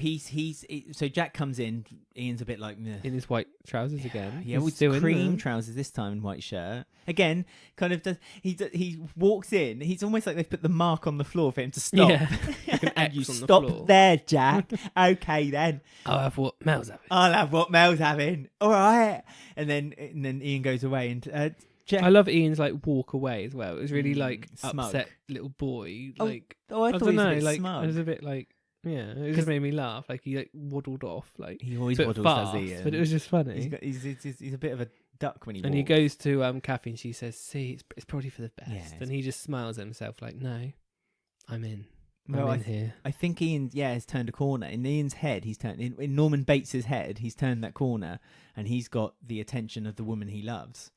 so Jack comes in. Ian's a bit like, meh. In his white trousers again. Yeah, He's with still in cream them. trousers this time and white shirt. Again, kind of does. He walks in. He's almost like they've put the mark on the floor for him to stop. Yeah. Like an And you X on the stop floor. there, Jack. Okay, then. I'll have what Mel's having. I'll have what Mel's having. All right. And then Ian goes away and Jack. I love Ian's like walk away as well. It was really like smug. upset little boy. Oh, Like I I thought he don't was a know, bit like smug. it was a bit like it just made me laugh. Like he like waddled off, like He always a bit waddles, fast, does Ian. but it was just funny. He's a bit of a duck when he And walks. he goes to Kathy and she says, "See, it's probably for the best." Yeah, and he just smiles at himself like, "No, I'm in. Well, I'm in here." I think Ian, has turned a corner. In Ian's head, he's turned. In Norman Bates's head, he's turned that corner, and he's got the attention of the woman he loves.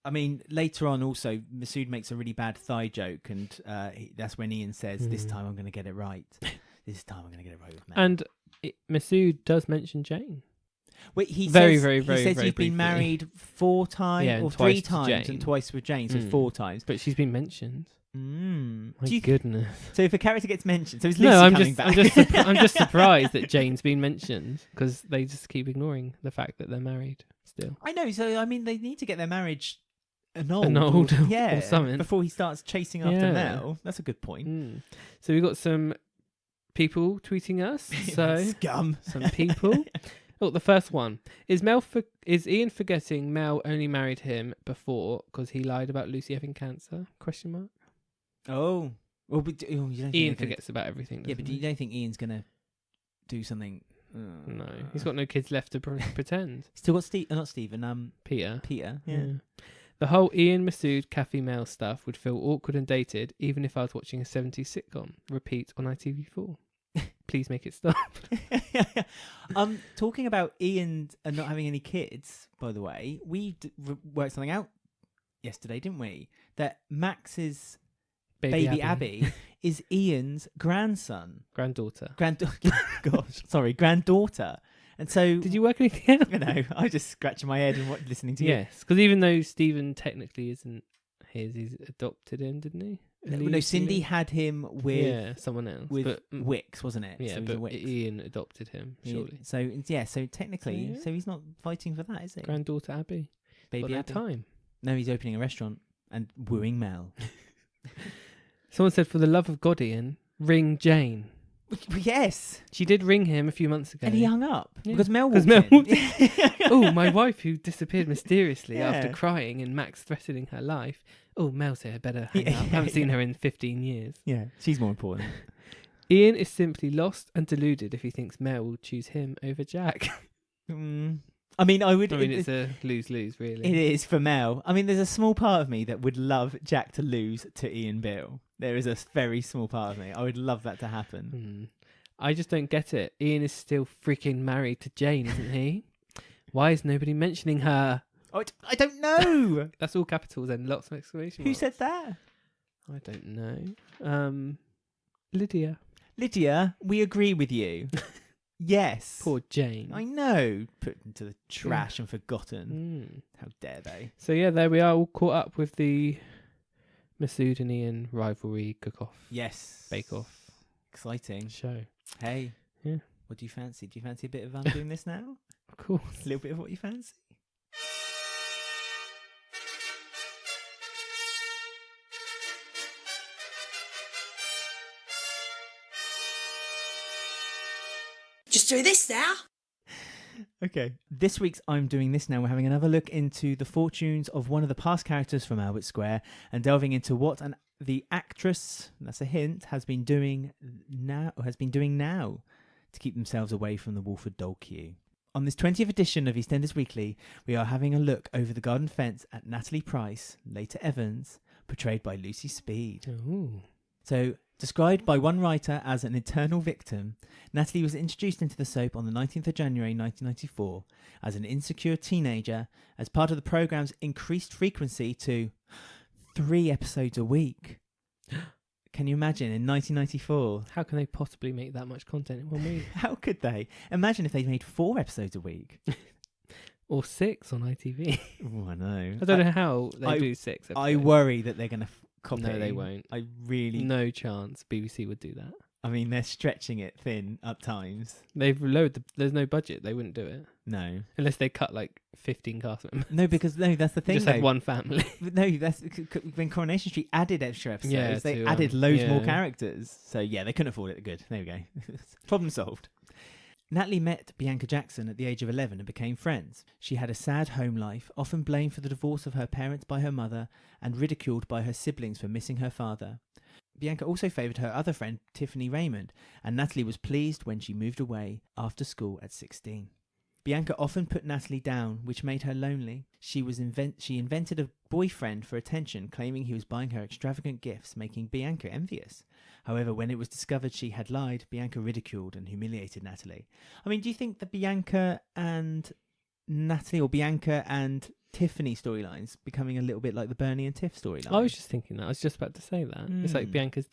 I mean, later on, also, Masood makes a really bad thigh joke, and that's when Ian says, "This time I'm going to get it right. This time I'm going to get it right with Mel." And Masood does mention Jane. Wait, he very, says, very, he very, says very he's been briefly. married 4 times, Yeah, and or twice 3 to times, Jane. and twice with Jane, so 4 times. But she's been mentioned. My My goodness. So if a character gets mentioned, so is Lucy No, I'm coming just, back? I'm just surprised that Jane's been mentioned because they just keep ignoring the fact that they're married still. I know. So I mean, they need to get their marriage annulled, Annulled or yeah, something. before he starts chasing after Yeah. Mel. That's a good point. So we've got some people tweeting us. So Scum. some people. Oh, the first one is is Ian forgetting Mel only married him before because he lied about Lucy having cancer? Question mark. Oh, well, but you don't think Ian they're gonna- forgets about everything. Yeah, but doesn't you don't think Ian's gonna do something? No, he's got no kids left to pretend. Still got Steve, not Stephen. Peter. Peter. Yeah. Yeah. The whole Ian Masood Kathy Mel stuff would feel awkward and dated, even if I was watching a 70s sitcom. Repeat on ITV4. Please make it stop. Talking about Ian and not having any kids, by the way, we worked something out yesterday, didn't we? That Max's baby Abby is Ian's grandson. Granddaughter. Granddaughter. And so, Did you work anything out? No, I was just scratching my head and listening to you. Yes, because even though Stephen technically isn't his, he's adopted him, didn't he? No, Cindy had him with someone else. with but, Wicks, wasn't it? Yeah, so it was but a Wicks. Ian adopted him, surely. So technically, Yeah. so he's not fighting for that, is he? Granddaughter Abby. Baby Got no Abby. time. No, he's opening a restaurant and wooing Mel. Someone said, for the love of God, Ian, ring Jane. Yes, She did ring him a few months ago. and he hung up Yeah. because Mel 'Cause walked Mel in. Oh, my wife who disappeared mysteriously after Yeah. crying and Max threatening her life. Oh, Mel's here, better hang Yeah, up. Haven't seen yeah. her in 15 years. Yeah, she's more important. Ian is simply lost and deluded if he thinks Mel will choose him over Jack. I mean, it's a lose-lose, really. It is for Mel. I mean, there's a small part of me that would love Jack to lose to Ian Bill. There is a very small part of me. I would love that to happen. I just don't get it. Ian is still freaking married to Jane, isn't he? Why is nobody mentioning her? Oh, I don't know. That's all capitals and lots of exclamation Who marks. said that? I don't know. Lydia. Lydia, we agree with you. Yes. Poor Jane. I know. Put into the trash and forgotten. How dare they? So yeah, there we are, all caught up with the Masood and Ian rivalry cook-off. Yes. Bake-off. Exciting. Show. Hey. Yeah. What do you fancy? Do you fancy a bit of doing this now? Of course. A little bit of what you fancy? Just do this now. Okay. This week's I'm Doing This Now, we're having another look into the fortunes of one of the past characters from Albert Square and delving into what the actress, that's a hint, has been doing now to keep themselves away from the Walford doll queue. On this 20th edition of EastEnders Weekly, we are having a look over the garden fence at Natalie Price, later Evans, portrayed by Lucy Speed. Ooh. So, described by one writer as an eternal victim, Natalie was introduced into the soap on the 19th of January 1994 as an insecure teenager as part of the programme's increased frequency to 3 episodes a week. Can you imagine, in 1994? How can they possibly make that much content in 1 week? How could they? Imagine if they made 4 episodes a week. Or 6 on ITV. Oh, I know. I don't know how they do 6 episodes. I worry that they're going to copy. No, they won't. I really... No chance BBC would do that. I mean, they're stretching it thin at times. They've lowered there's no budget. They wouldn't do it. No. Unless they cut like 15 cast members. No, because that's the thing. Just had one family. No, that's when Coronation Street added extra episodes. Yeah, they to, added loads yeah. more characters. So yeah, they couldn't afford it. Good. There we go. Problem solved. Natalie met Bianca Jackson at the age of 11 and became friends. She had a sad home life, often blamed for the divorce of her parents by her mother and ridiculed by her siblings for missing her father. Bianca also favoured her other friend, Tiffany Raymond, and Natalie was pleased when she moved away after school at 16. Bianca often put Natalie down, which made her lonely. She invented a boyfriend for attention, claiming he was buying her extravagant gifts, making Bianca envious. However, when it was discovered she had lied, Bianca ridiculed and humiliated Natalie. I mean, do you think the Bianca and Natalie or Bianca and Tiffany storylines becoming a little bit like the Bernie and Tiff storyline? I was just thinking that. I was just about to say that. It's like Bianca's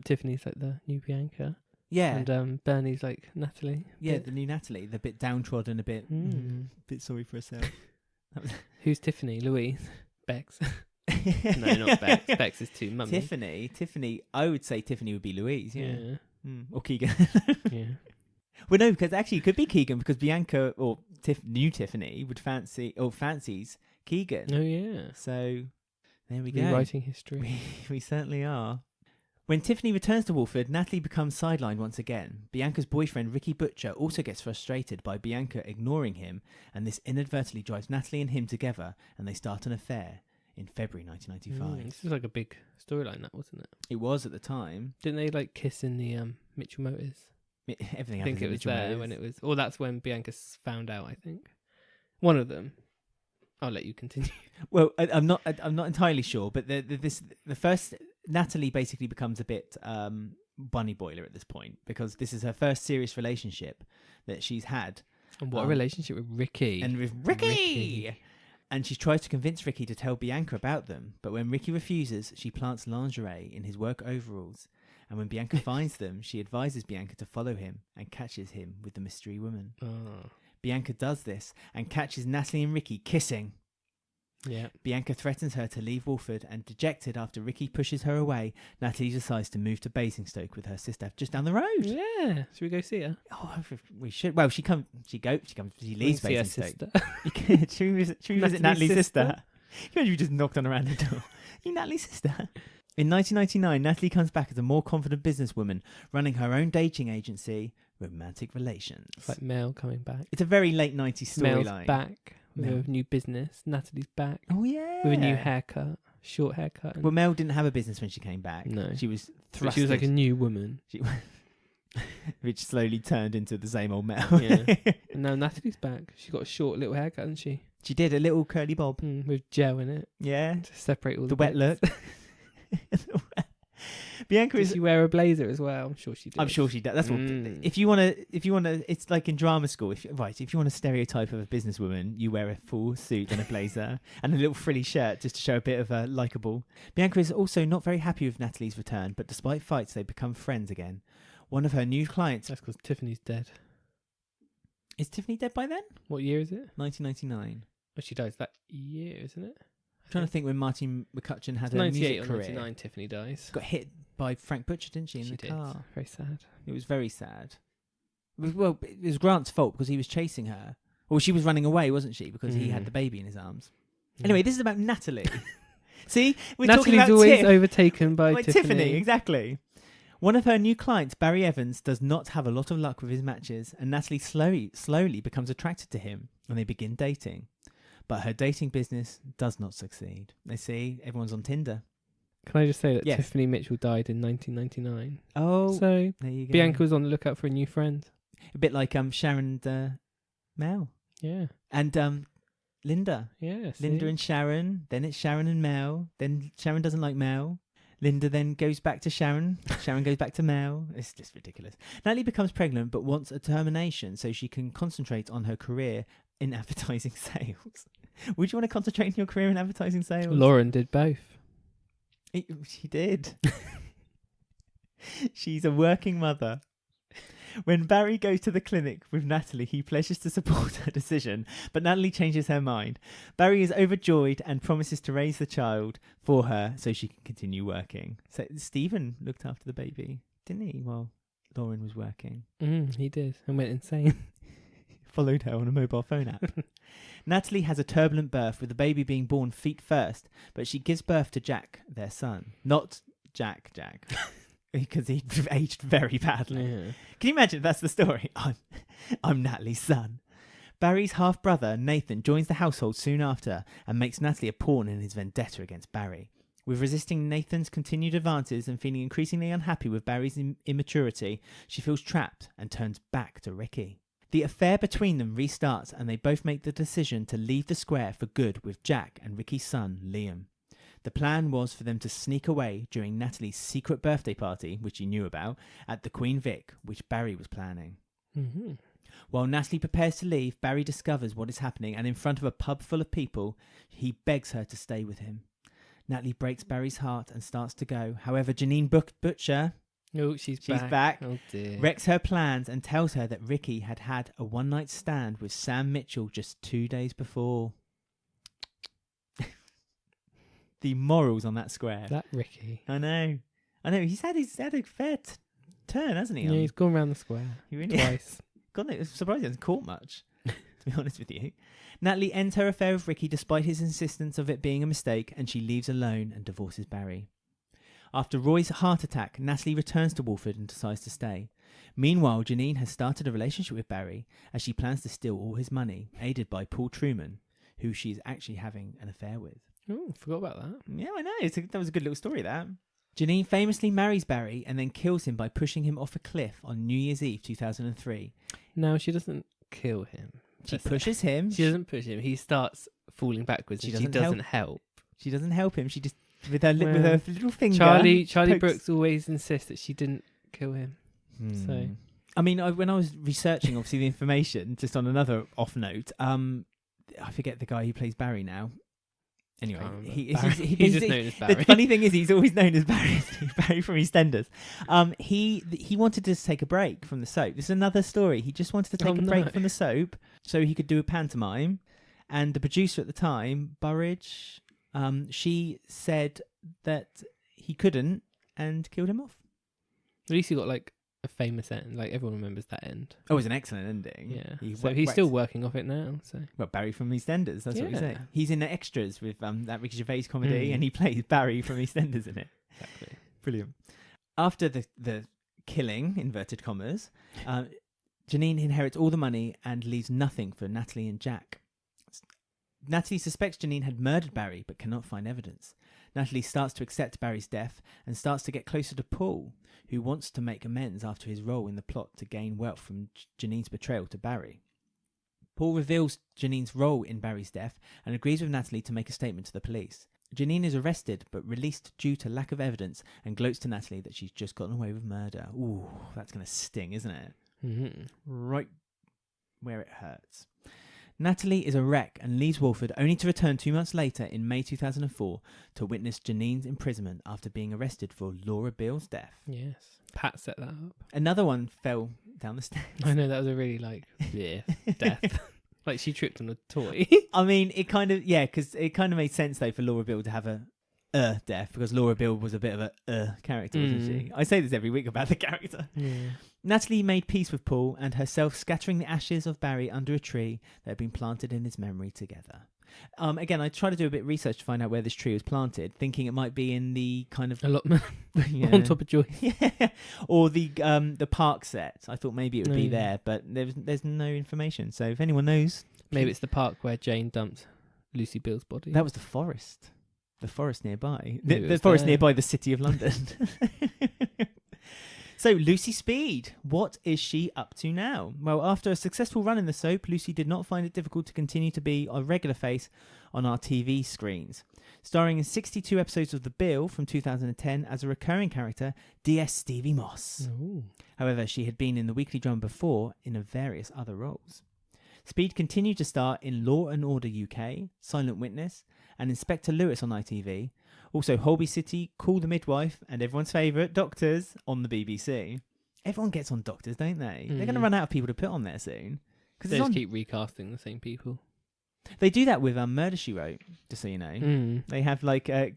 Tiffany's like the new Bianca. Yeah. And Bernie's like Natalie. Yeah, the new Natalie. The bit downtrodden, a bit bit sorry for herself. Who's Tiffany? Louise? Bex? No, not Bex. Bex is too mummy. Tiffany. I would say Tiffany would be Louise. Yeah. Or Keegan. Yeah. Well, no, because actually it could be Keegan because Bianca or new Tiffany would fancies Keegan. Oh yeah. So there we go. Rewriting history. We certainly are. When Tiffany returns to Walford, Natalie becomes sidelined once again. Bianca's boyfriend, Ricky Butcher, also gets frustrated by Bianca ignoring him, and this inadvertently drives Natalie and him together, and they start an affair in February 1995. This was like a big storyline, that wasn't it? It was at the time. Didn't they like kiss in the Mitchell Motors? Everything I think happens it in was Mitchell there Motors. when it was. Or that's when Bianca found out. I think one of them. I'll let you continue. Well, I'm not entirely sure, but the first Natalie basically becomes a bit bunny boiler at this point because this is her first serious relationship that she's had. And what a relationship with Ricky. And with Ricky! And she tries to convince Ricky to tell Bianca about them, but when Ricky refuses, she plants lingerie in his work overalls. And when Bianca finds them, she advises Bianca to follow him and catches him with the mystery woman. Oh. Bianca does this and catches Natalie and Ricky kissing. Yeah. Bianca threatens her to leave Walford, and dejected after Ricky pushes her away, Natalie decides to move to Basingstoke with her sister just down the road. Yeah. Should we go see her? Oh, we should. Well, she leaves See her Basingstoke. sister. Should we visit Natalie's sister? You just knocked on a random door. You Natalie's sister. In 1999, Natalie comes back as a more confident businesswoman, running her own dating agency, Romantic Relations. It's like Mel coming back. It's a very late 90s storyline. Mel's back with a new business. Natalie's back. Oh, yeah. With a new haircut. Short haircut. Well, Mel didn't have a business when she came back. No. She was thrusted. But she was like a new woman. Which slowly turned into the same old Mel. Yeah. And now Natalie's back. She got a short little haircut, hasn't she? She did, a little curly bob. With gel in it. Yeah. To separate all the wet bits. look. Bianca Did she wear a blazer as well? I'm sure she did. I'm sure she does. That's what. If you want to, it's like in drama school. If you want a stereotype of a businesswoman, you wear a full suit and a blazer and a little frilly shirt just to show a bit of a likable. Bianca is also not very happy with Natalie's return, but despite fights, they become friends again. One of her new clients. That's because Tiffany's dead. Is Tiffany dead by then? What year is it? 1999. Oh, she dies that year, isn't it? I'm trying to think when Martin McCutcheon had It's a 98 music or career. 99 Tiffany dies. Got hit by Frank Butcher, didn't she, in She the did. car? Very sad. It was very sad. Well, it was Grant's fault because he was chasing her. Well, she was running away, wasn't she? Because he had the baby in his arms. Anyway, this is about Natalie. See? We're talking Natalie's about always Tiff. overtaken by Tiffany, exactly. One of her new clients, Barry Evans, does not have a lot of luck with his matches, and Natalie slowly becomes attracted to him, and they begin dating. But her dating business does not succeed. They see everyone's on Tinder. Can I just say that Yes. Tiffany Mitchell died in 1999? Oh, So there you go. Bianca was on the lookout for a new friend. A bit like Sharon and Mel. Yeah. And Linda. Yeah. Linda see? and Sharon. Then it's Sharon and Mel. Then Sharon doesn't like Mel. Linda then goes back to Sharon. Sharon goes back to Mel. It's just ridiculous. Natalie becomes pregnant but wants a termination so she can concentrate on her career in advertising sales. Would you want to concentrate on your career in advertising sales? Lauren did both. She did. She's a working mother. When Barry goes to the clinic with Natalie, he pledges to support her decision, but Natalie changes her mind. Barry is overjoyed and promises to raise the child for her so she can continue working. So Stephen looked after the baby, didn't he, while Lauren was working? He did and went insane. Followed her on a mobile phone app. Natalie has a turbulent birth with the baby being born feet first, but she gives birth to Jack, their son. Not Jack. Because he aged very badly. Yeah. Can you imagine if that's the story? I'm Natalie's son. Barry's half-brother, Nathan, joins the household soon after and makes Natalie a pawn in his vendetta against Barry. With resisting Nathan's continued advances and feeling increasingly unhappy with Barry's immaturity, she feels trapped and turns back to Ricky. The affair between them restarts and they both make the decision to leave the square for good with Jack and Ricky's son, Liam. The plan was for them to sneak away during Natalie's secret birthday party, which he knew about, at the Queen Vic, which Barry was planning. Mm-hmm. While Natalie prepares to leave, Barry discovers what is happening and in front of a pub full of people, he begs her to stay with him. Natalie breaks Barry's heart and starts to go. However, Janine Butcher, Oh, she's back. Oh, dear. wrecks her plans and tells her that Ricky had had a one-night stand with Sam Mitchell just 2 days before. The morals on that square. That Ricky. I know. He's had a fair turn, hasn't he? Yeah, he's gone round the square He really twice. God, it's surprising he hasn't caught much, to be honest with you. Natalie ends her affair with Ricky despite his insistence of it being a mistake, and she leaves alone and divorces Barry. After Roy's heart attack, Natalie returns to Walford and decides to stay. Meanwhile, Janine has started a relationship with Barry as she plans to steal all his money, aided by Paul Truman, who she's actually having an affair with. Oh, forgot about that. Yeah, I know. That was a good little story, that. Janine famously marries Barry and then kills him by pushing him off a cliff on New Year's Eve 2003. No, she doesn't kill him. She pushes him. She doesn't push him. He starts falling backwards. She doesn't help. She doesn't help him. She just with her little finger. Charlie pokes. Brooks always insists that she didn't kill him. So, I mean, when I was researching, obviously the information, just on another off note, I forget the guy who plays Barry now. Anyway, he's just known as Barry. The funny thing is, he's always known as Barry. Barry from EastEnders. He wanted to take a break from the soap. This is another story. He just wanted to take a break from the soap so he could do a pantomime. And the producer at the time, Burridge, she said that he couldn't and killed him off. At least he got like a famous end. Like everyone remembers that end. Oh, it was an excellent ending. Yeah. So he's still working off it now. So well, Barry from EastEnders. That's what we say. Yeah. He's in the extras with that Ricky Gervais comedy, and he plays Barry from EastEnders in it. Exactly. Brilliant. After the killing, inverted commas, Janine inherits all the money and leaves nothing for Natalie and Jack. Natalie suspects Janine had murdered Barry but cannot find evidence. Natalie starts to accept Barry's death and starts to get closer to Paul, who wants to make amends after his role in the plot to gain wealth from Janine's betrayal to Barry. Paul reveals Janine's role in Barry's death and agrees with Natalie to make a statement to the police. Janine is arrested but released due to lack of evidence and gloats to Natalie that she's just gotten away with murder. Ooh, that's going to sting, isn't it? Mm-hmm. Right where it hurts. Natalie is a wreck and leaves Walford only to return 2 months later in May 2004 to witness Janine's imprisonment after being arrested for Laura Beale's death. Yes. Pat set that up. Another one fell down the stairs. I know, that was a really death. Like she tripped on a toy. I mean, it kind of, because it kind of made sense though for Laura Beale to have a death, because Laura Beale was a bit of a character, wasn't she? I say this every week about the character. Yeah. Natalie made peace with Paul and herself, scattering the ashes of Barry under a tree that had been planted in his memory together. Again, I tried to do a bit of research to find out where this tree was planted, thinking it might be in the kind of allotment on top of Joyce. Yeah, or the park set. I thought maybe it would be there, but there's no information. So if anyone knows, maybe it's the park where Jane dumped Lucy Beale's body. That was the forest. The forest nearby. The forest nearby the city of London. So, Lucy Speed, what is she up to now? Well, after a successful run in the soap, Lucy did not find it difficult to continue to be a regular face on our TV screens. Starring in 62 episodes of The Bill from 2010 as a recurring character, DS Stevie Moss. Ooh. However, she had been in the weekly drama before in various other roles. Speed continued to star in Law and Order UK, Silent Witness, and Inspector Lewis on ITV. Also, Holby City, Call the Midwife, and everyone's favourite, Doctors, on the BBC. Everyone gets on Doctors, don't they? They're going to run out of people to put on there soon. They just keep recasting the same people. They do that with Murder, She Wrote, just so you know. They have like a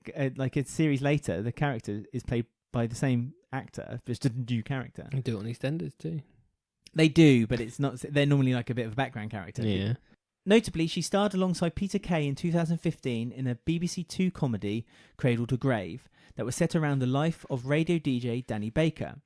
series later, the character is played by the same actor, just a new character. They do it on EastEnders too. They do, but it's not. They're normally like a bit of a background character. Yeah. Notably, she starred alongside Peter Kay in 2015 in a BBC Two comedy, Cradle to Grave, that was set around the life of radio DJ Danny Baker.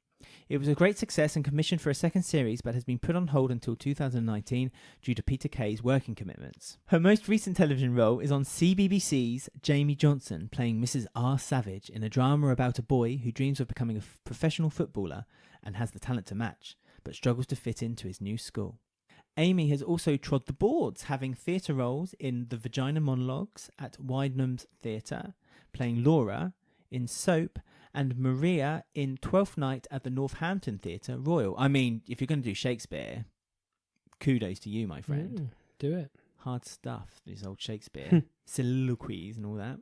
It was a great success and commissioned for a second series, but has been put on hold until 2019 due to Peter Kay's working commitments. Her most recent television role is on CBBC's Jamie Johnson, playing Mrs. R. Savage in a drama about a boy who dreams of becoming a professional footballer and has the talent to match, but struggles to fit into his new school. Amy has also trod the boards, having theatre roles in The Vagina Monologues at Widenham's Theatre, playing Laura in Soap, and Maria in Twelfth Night at the Northampton Theatre Royal. I mean, if you're going to do Shakespeare, kudos to you, my friend. Do it. Hard stuff, this old Shakespeare. Soliloquies and all that.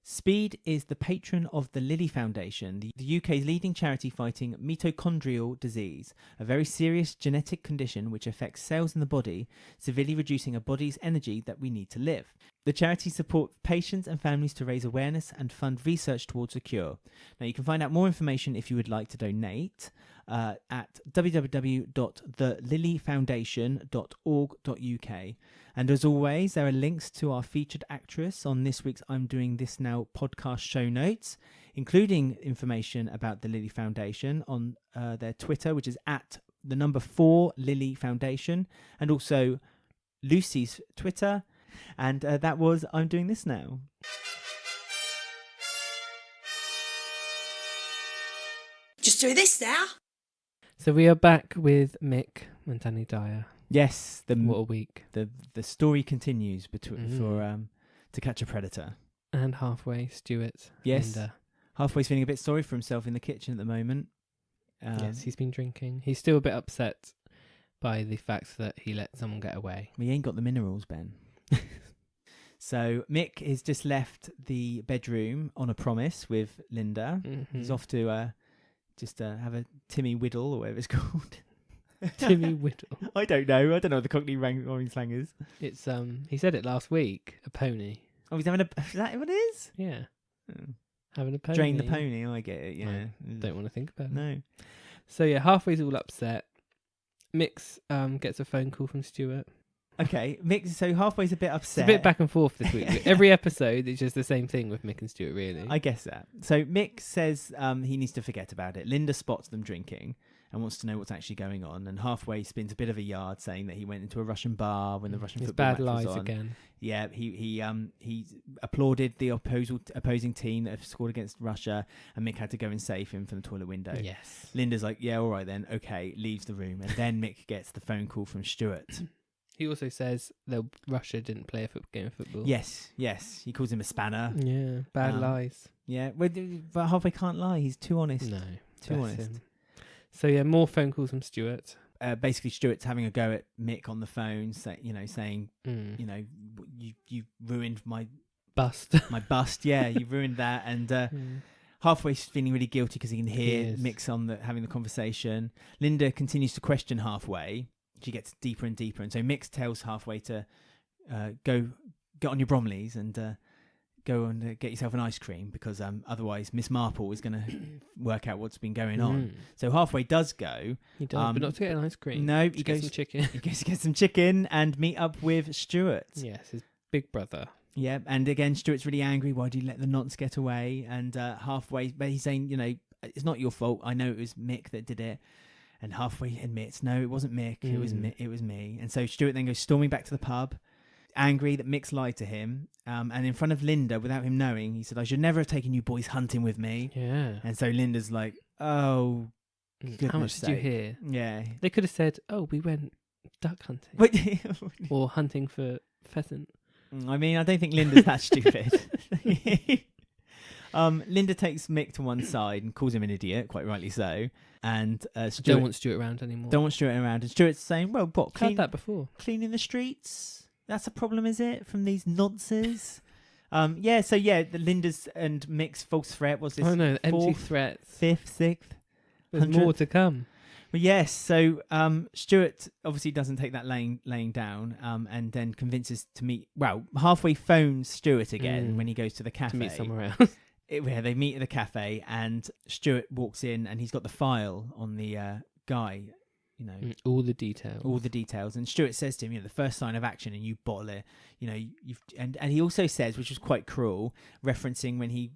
Speed is the patron of the Lilly Foundation, the UK's leading charity fighting mitochondrial disease, a very serious genetic condition which affects cells in the body, severely reducing a body's energy that we need to live. The charity supports patients and families to raise awareness and fund research towards a cure. Now, you can find out more information if you would like to donate at www.thelilyfoundation.org.uk. And as always, there are links to our featured actress on this week's I'm Doing This Now podcast show notes, including information about the Lilly Foundation on their Twitter, which is at 4 Lilly Foundation, and also Lucy's Twitter. And that was I'm Doing This Now. Just do this now. So we are back with Mick and Danny Dyer. Yes, what a week. The story continues for To Catch a Predator. And halfway, Stuart. Yes. And, halfway's feeling a bit sorry for himself in the kitchen at the moment. Yes, he's been drinking. He's still a bit upset by the fact that he let someone get away. He ain't got the minerals, Ben. So Mick has just left the bedroom on a promise with Linda. Mm-hmm. He's off to have a Timmy Whittle or whatever it's called. Timmy Whittle. I don't know what the Cockney rhyming slang is. It's he said it last week. A pony. Oh, he's having is that what it is? Yeah. Oh. Having a pony. Drain the pony. Oh, I get it. Yeah. I don't want to think about it. No. So yeah, halfway's all upset. Mick gets a phone call from Stuart. Okay, Mick. So halfway's a bit upset. It's a bit back and forth this week. Every episode is just the same thing with Mick and Stuart, really. I guess that. So Mick says he needs to forget about it. Linda spots them drinking and wants to know what's actually going on. And halfway spins a bit of a yard, saying that he went into a Russian bar when the Russian football match was on. Bad lies again. Yeah, he applauded the opposing team that have scored against Russia, and Mick had to go and save him from the toilet window. Yes. Linda's like, yeah, all right then, okay, leaves the room, and then Mick gets the phone call from Stuart. He also says that Russia didn't play a game of football. Yes. He calls him a spanner. Yeah, bad lies. Yeah, but halfway can't lie. He's too honest. No, too honest. Him. So yeah, more phone calls from Stuart. basically Stuart's having a go at Mick on the phone, saying, you ruined my bust. My bust, yeah, you ruined that. And halfway he's feeling really guilty because he can hear Mick's having the conversation. Linda continues to question halfway. She gets deeper and deeper, and so Mick tells halfway to go get on your Bromleys and go and get yourself an ice cream, because otherwise Miss Marple is going to work out what's been going on. So halfway does go. He does, but not to get an ice cream. No, he goes some chicken. He goes to get some chicken and meet up with Stuart. Yes, his big brother. Yeah, and again, Stuart's really angry. Why do you let the nonce get away? And halfway, but he's saying, it's not your fault. I know it was Mick that did it. And halfway admits, no, it wasn't Mick. It was me. And so Stuart then goes storming back to the pub, angry that Mick's lied to him. And in front of Linda, without him knowing, he said, I should never have taken you boys hunting with me. Yeah. And so Linda's like, oh, how much did you hear? Yeah. They could have said, oh, we went duck hunting. Or hunting for pheasant. I mean, I don't think Linda's that stupid. Linda takes Mick to one side and calls him an idiot, quite rightly so. And Stuart, don't want Stuart around anymore. Don't want Stuart around. And Stuart's saying, well, what? Heard that before. Cleaning the streets? That's a problem, is it? From these nonces? Linda's and Mick's false threat was this. Oh no, empty fourth, threats. Fifth, sixth. There's more to come. Well, yes. So Stuart obviously doesn't take that laying down, and then convinces to meet. Well, halfway phones Stuart again when he goes to the cafe to meet somewhere else. They meet at the cafe, and Stuart walks in, and he's got the file on the guy. All the details. And Stuart says to him, the first sign of action, and you bottle it. And he also says, which was quite cruel, referencing when he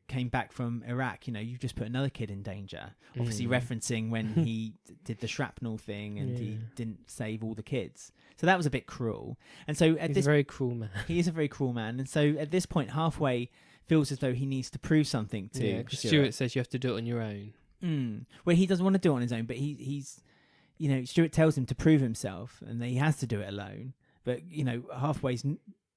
came back from Iraq, you've just put another kid in danger. Obviously referencing when he did the shrapnel thing and he didn't save all the kids. So that was a bit cruel. And so he's a very cruel man. He is a very cruel man. And so at this point, halfway feels as though he needs to prove something to Stuart says you have to do it on your own. Well, he doesn't want to do it on his own, but he's Stuart tells him to prove himself and that he has to do it alone. But, halfway's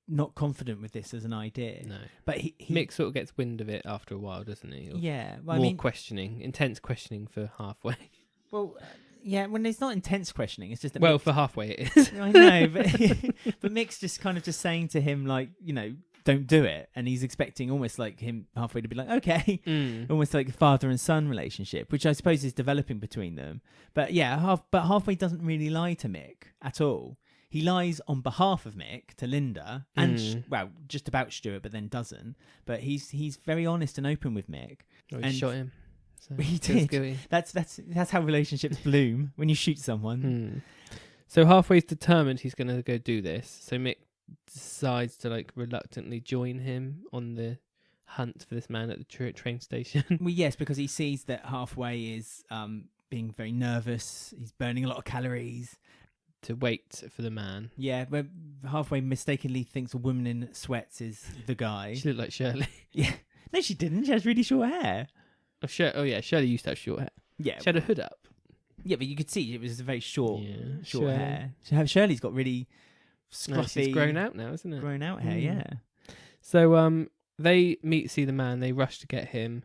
not confident with this as an idea. No. But he Mick sort of gets wind of it after a while, doesn't he? Yeah. Well, questioning, intense questioning for halfway. Well, when it's not intense questioning, it's just that for halfway it is. I know, but Mick's just kind of just saying to him, like, don't do it. And he's expecting almost like him halfway to be like, okay. Almost like a father and son relationship, which I suppose is developing between them. But halfway doesn't really lie to Mick at all. He lies on behalf of Mick to Linda and just about Stuart, but then doesn't. But he's very honest and open with Mick. Oh, he shot him. So he did. That's how relationships bloom, when you shoot someone. So halfway's determined he's going to go do this. So Mick decides to reluctantly join him on the hunt for this man at the train station. Well, yes, because he sees that halfway is being very nervous. He's burning a lot of calories. To wait for the man. Yeah, but halfway mistakenly thinks a woman in sweats is the guy. She looked like Shirley. Yeah. No, she didn't. She has really short hair. Shirley used to have short hair. Yeah. She had a hood up. Yeah, but you could see it was very short hair. Shirley's got really scruffy... she's grown out now, isn't it? Grown out hair, yeah. So they see the man, they rush to get him.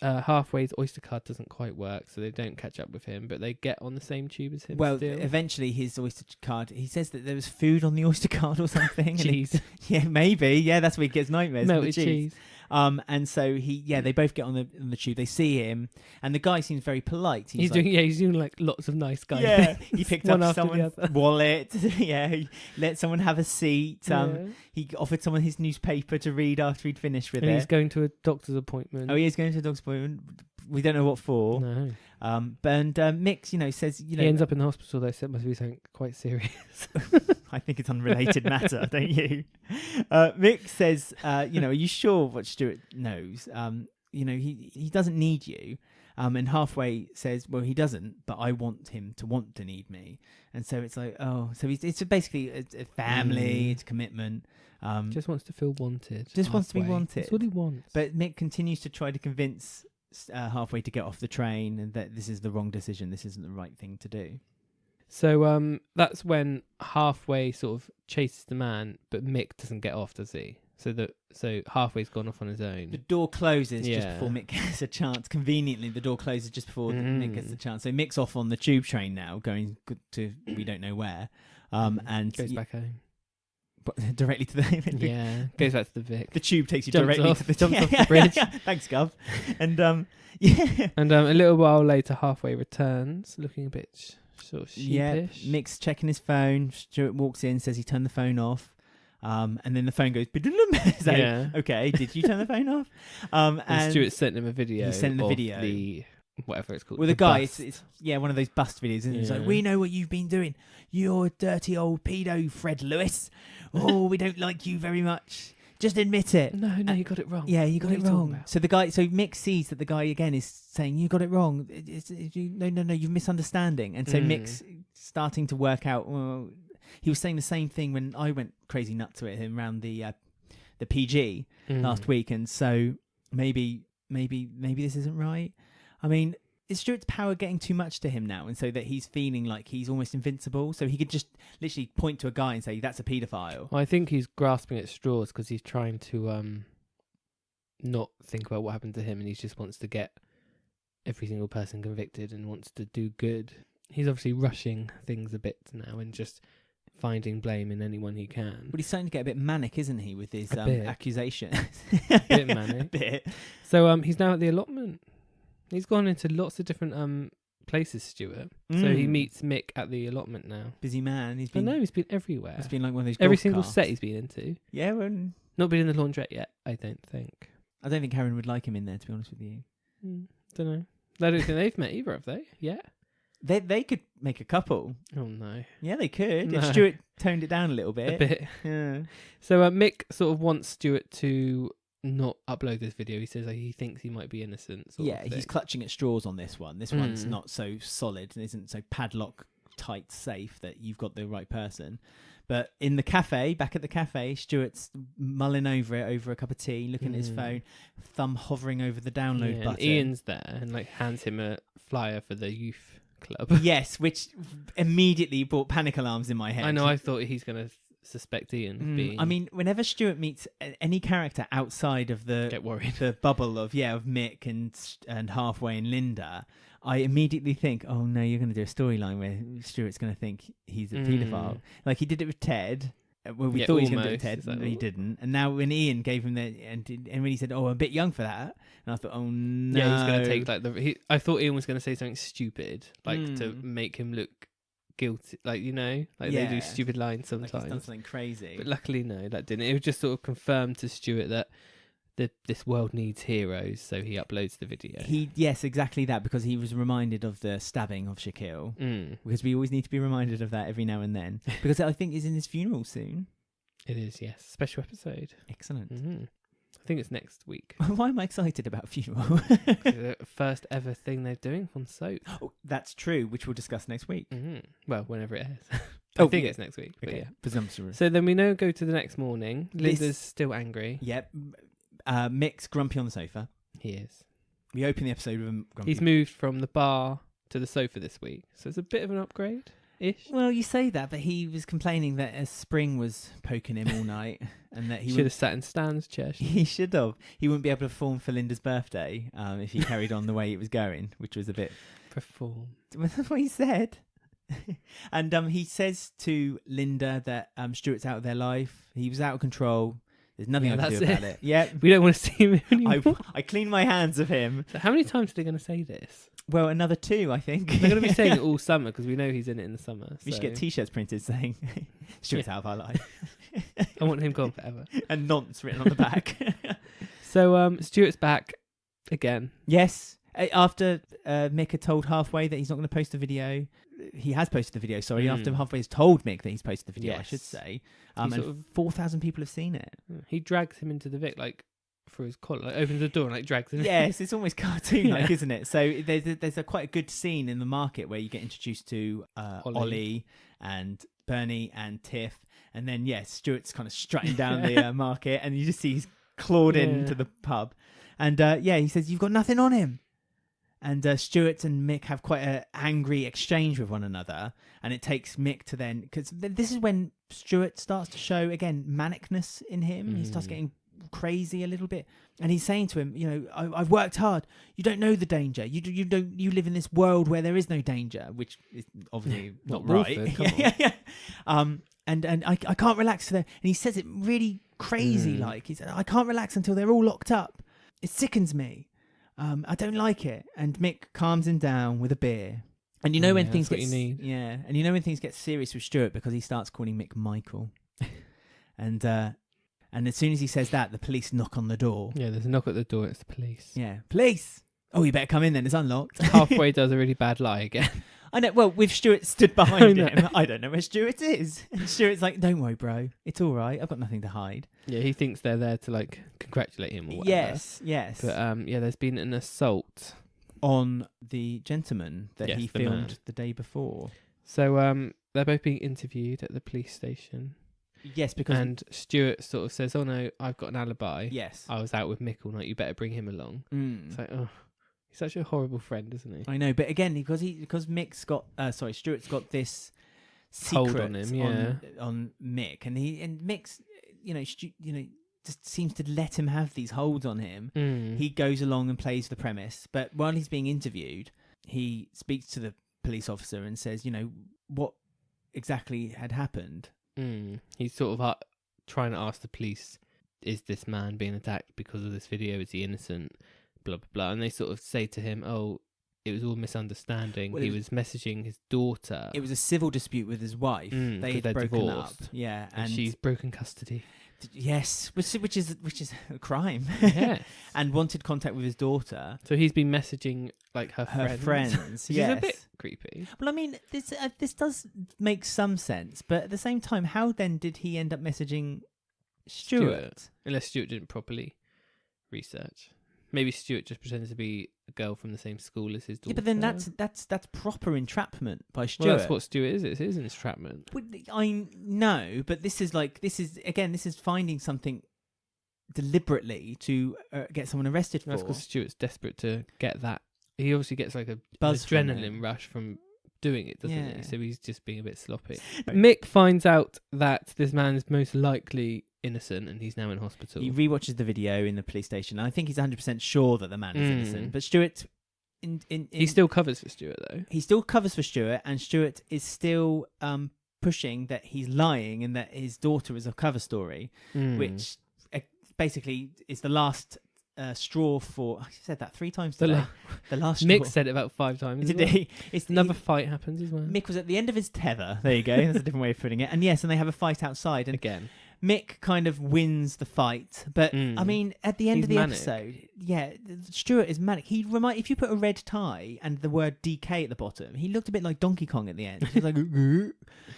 Halfway's Oyster card doesn't quite work, so they don't catch up with him, but they get on the same tube as him. Well, still. Eventually his Oyster card, he says that there was food on the Oyster card or something. Cheese. Yeah, maybe. Yeah, that's where he gets nightmares. Melted cheese. And so they both get on the tube. They see him, and the guy seems very polite. He's doing like lots of nice guy Yeah, things. He picked up someone's wallet. Yeah, he let someone have a seat. He offered someone his newspaper to read after he'd finished with it. And he's going to a doctor's appointment. Oh, he is going to a doctor's appointment. We don't know what for. No. Mick, says, he ends up in the hospital though, so it must be something quite serious. I think it's unrelated matter, don't you? Mick says, are you sure what Stuart knows? He doesn't need you. And halfway says, well, he doesn't, but I want him to want to need me. And so it's like, it's basically a family, it's commitment. Just wants to feel wanted. Just wants to be wanted. That's what he wants. But Mick continues to try to convince halfway to get off the train and that this is the wrong decision. This isn't the right thing to do. So that's when Halfway sort of chases the man, but Mick doesn't get off, does he? So Halfway's gone off on his own. The door closes just Yeah. before Mick gets a chance. Conveniently, the door closes just before Mick gets a chance. So Mick's off on the tube train now, going to we don't know where, and Goes back home. directly to the Yeah, goes back to the Vic. The tube takes you Jumps directly off- to the jumps off the bridge. Thanks, Gov. And yeah, And a little while later, Halfway returns, looking a bit sort of sheepish. Mick's checking his phone. Stuart walks in, says he turned the phone off. And then the phone goes, so, Yeah. okay, did you turn the phone off? And Stuart sent him a video. He sent the of video. The whatever it's called. Well, the guy, bust. it's one of those bust videos, and it's like, Yeah. we know what you've been doing. You're a dirty old pedo, Fred Lewis. Oh, we don't like you very much. Just admit it. No, you got it wrong. Yeah, you got What it are you talking wrong. about? So Mick sees that the guy again is saying, you got it wrong. No, you're misunderstanding. And so Mick's starting to work out, well, he was saying the same thing when I went crazy nut to him around the PG last week. And so maybe this isn't right. I mean, is Stuart's power getting too much to him now? And so that he's feeling like he's almost invincible? So he could just literally point to a guy and say, that's a paedophile. Well, I think he's grasping at straws because he's trying to not think about what happened to him, and he just wants to get every single person convicted and wants to do good. He's obviously rushing things a bit now and just finding blame in anyone he can. But he's starting to get a bit manic, isn't he, with his bit. accusations? A bit manic. A bit. So he's now at the allotment. He's gone into lots of different places, Stuart. So he meets Mick at the allotment now. Busy man. He's I been. know, he's been everywhere. It's been like one of those. Every golf single carts. set he's been into. Yeah, well, Not been in the laundrette yet, I don't think. I don't think Karen would like him in there, to be honest with you. Don't know. I don't think they've met either, have they? Yeah. They could make a couple. Oh no. Yeah, they could. No. If Stuart toned it down a little bit. A bit. Yeah. So Mick sort of wants Stuart to not upload this video. He says he thinks he might be innocent. Yeah, he's thing. clutching at straws on this one. This one's not so solid and isn't so padlock tight safe that you've got the right person. But in the cafe, back at the cafe, Stuart's mulling over it over a cup of tea, looking at his phone, thumb hovering over the download and button. Ian's there and hands him a flyer for the youth club. Yes, which immediately brought panic alarms in my head. I know. I thought he's going to suspect Ian of being. I mean, whenever Stuart meets any character outside of get worried. the bubble of Mick and Halfway and Linda, I immediately think, oh no, you're going to do a storyline where Stuart's going to think he's a paedophile. Like he did it with Ted. Well, we thought he was going to do it with Ted, but he didn't. And now when Ian gave him and when he said, "Oh, I'm a bit young for that," and I thought, "Oh no." Yeah, he's going to take I thought Ian was going to say something stupid, to make him look guilty, they do stupid lines sometimes. Like he's done something crazy. But luckily, no, that didn't. It was just sort of confirmed to Stuart that this world needs heroes, so he uploads the video. Yes, exactly that, because he was reminded of the stabbing of Shaquille. Because we always need to be reminded of that every now and then. Because I think he's in his funeral soon. It is, yes. Special episode. Excellent. I think it's next week. Why am I excited about funeral? The first ever thing they're doing on soap. Oh, that's true, which we'll discuss next week. Well, whenever it is. I think it's next week. But Okay, yeah. presumptuous. So then we now go to the next morning. Linda's still angry. Yep. Mick's grumpy on the sofa. He is. We open the episode with him grumpy. He's moved from the bar to the sofa this week, so it's a bit of an upgrade-ish. Well, you say that, but he was complaining that a spring was poking him all night, and that he should have sat in Stan's chair. He should have. He wouldn't be able to perform for Linda's birthday if he carried on the way it was going, which was a bit. Perform. That's what he said. And he says to Linda that Stuart's out of their life. He was out of control. There's nothing I can do about it. Yeah, we don't want to see him anymore. I clean my hands of him. So how many times are they going to say this? Well, another 2, I think. They're going to be saying it all summer because we know he's in it in the summer. We should get T-shirts printed saying Stuart's out of our life. I want him gone forever. And nonce written on the back. So Stuart's back again. Yes. After Mick had told Halfway that he's not going to post the video. He has posted the video, sorry. After Halfway has told Mick that he's posted the video, I should say. And 4,000 people have seen it. He drags him into the Vic, through his collar, opens the door and drags him. Yes, it's almost cartoon-like, isn't it? So there's quite a good scene in the market where you get introduced to Ollie and Bernie and Tiff, and then Stuart's kind of strutting down the market, and you just see he's clawed into the pub, and he says, "You've got nothing on him," And Stuart and Mick have quite an angry exchange with one another. And it takes Mick to then... Because this is when Stuart starts to show, again, manicness in him. He starts getting crazy a little bit. And he's saying to him, you know, I've worked hard. You don't know the danger. You live in this world where there is no danger, which is obviously not right. Walford, And I can't relax today. And he says it really crazy, like he said, I can't relax until they're all locked up. It sickens me. I don't like it. And Mick calms him down with a beer. And you know when things get and you know when things get serious with Stuart because he starts calling Mick Michael. And as soon as he says that, the police knock on the door. Yeah, there's a knock at the door. It's the police. Yeah, police. Oh, you better come in then. It's unlocked. Halfway does a really bad lie again. I know. Well, with Stuart stood behind him, I don't know where Stuart is. And Stuart's like, "Don't worry, bro. It's all right. I've got nothing to hide." Yeah, he thinks they're there to like congratulate him or whatever. Yes. But there's been an assault on the gentleman that he the filmed man. the day before. So they're both being interviewed at the police station. Yes, because and Stuart sort of says, "Oh no, I've got an alibi. Yes, I was out with Mick all night. You better bring him along." It's like, oh, he's such a horrible friend, isn't he? I know, but again, because Mick's got Stuart's got this secret hold on him, on Mick, and Mick's just seems to let him have these holds on him. He goes along and plays the premise, but while he's being interviewed, he speaks to the police officer and says, you know, what exactly had happened. He's sort of trying to ask the police, is this man being attacked because of this video? Is he innocent? Blah, blah, blah. And they sort of say to him, oh, it was all misunderstanding. Well, he was messaging his daughter. It was a civil dispute with his wife. They're broken divorced. up. Yeah. And she's broken custody. Yes, which is a crime. Yes. And wanted contact with his daughter. So he's been messaging like her friends. Yes. Which is a bit creepy. Well, I mean, this does make some sense, but at the same time, how then did he end up messaging Stuart? Unless Stuart didn't properly research. Maybe Stuart just pretended to be a girl from the same school as his daughter. Yeah, but then that's proper entrapment by Stuart. Well, that's what Stuart is. It's his entrapment. I know, but this is finding something deliberately to get someone arrested for. That's because Stuart's desperate to get that. He obviously gets like a buzz adrenaline rush from doing it, doesn't Yeah. he? So he's just being a bit sloppy. Mick finds out that this man is most likely innocent and he's now in hospital. He rewatches the video in the police station. I think he's 100% sure that the man is innocent. But Stuart... he still covers for Stuart, though. He still covers for Stuart, and Stuart is still pushing that he's lying and that his daughter is a cover story, which basically is the last straw for... I said that 3 times today. The last straw. Mick said it about 5 times. Did he? Another fight happens as well. Mick was at the end of his tether. There you go. That's a different way of putting it. And yes, and they have a fight outside. And again, Mick kind of wins the fight, but I mean, at the end of the episode, Stuart is manic. If you put a red tie and the word DK at the bottom, he looked a bit like Donkey Kong at the end. He was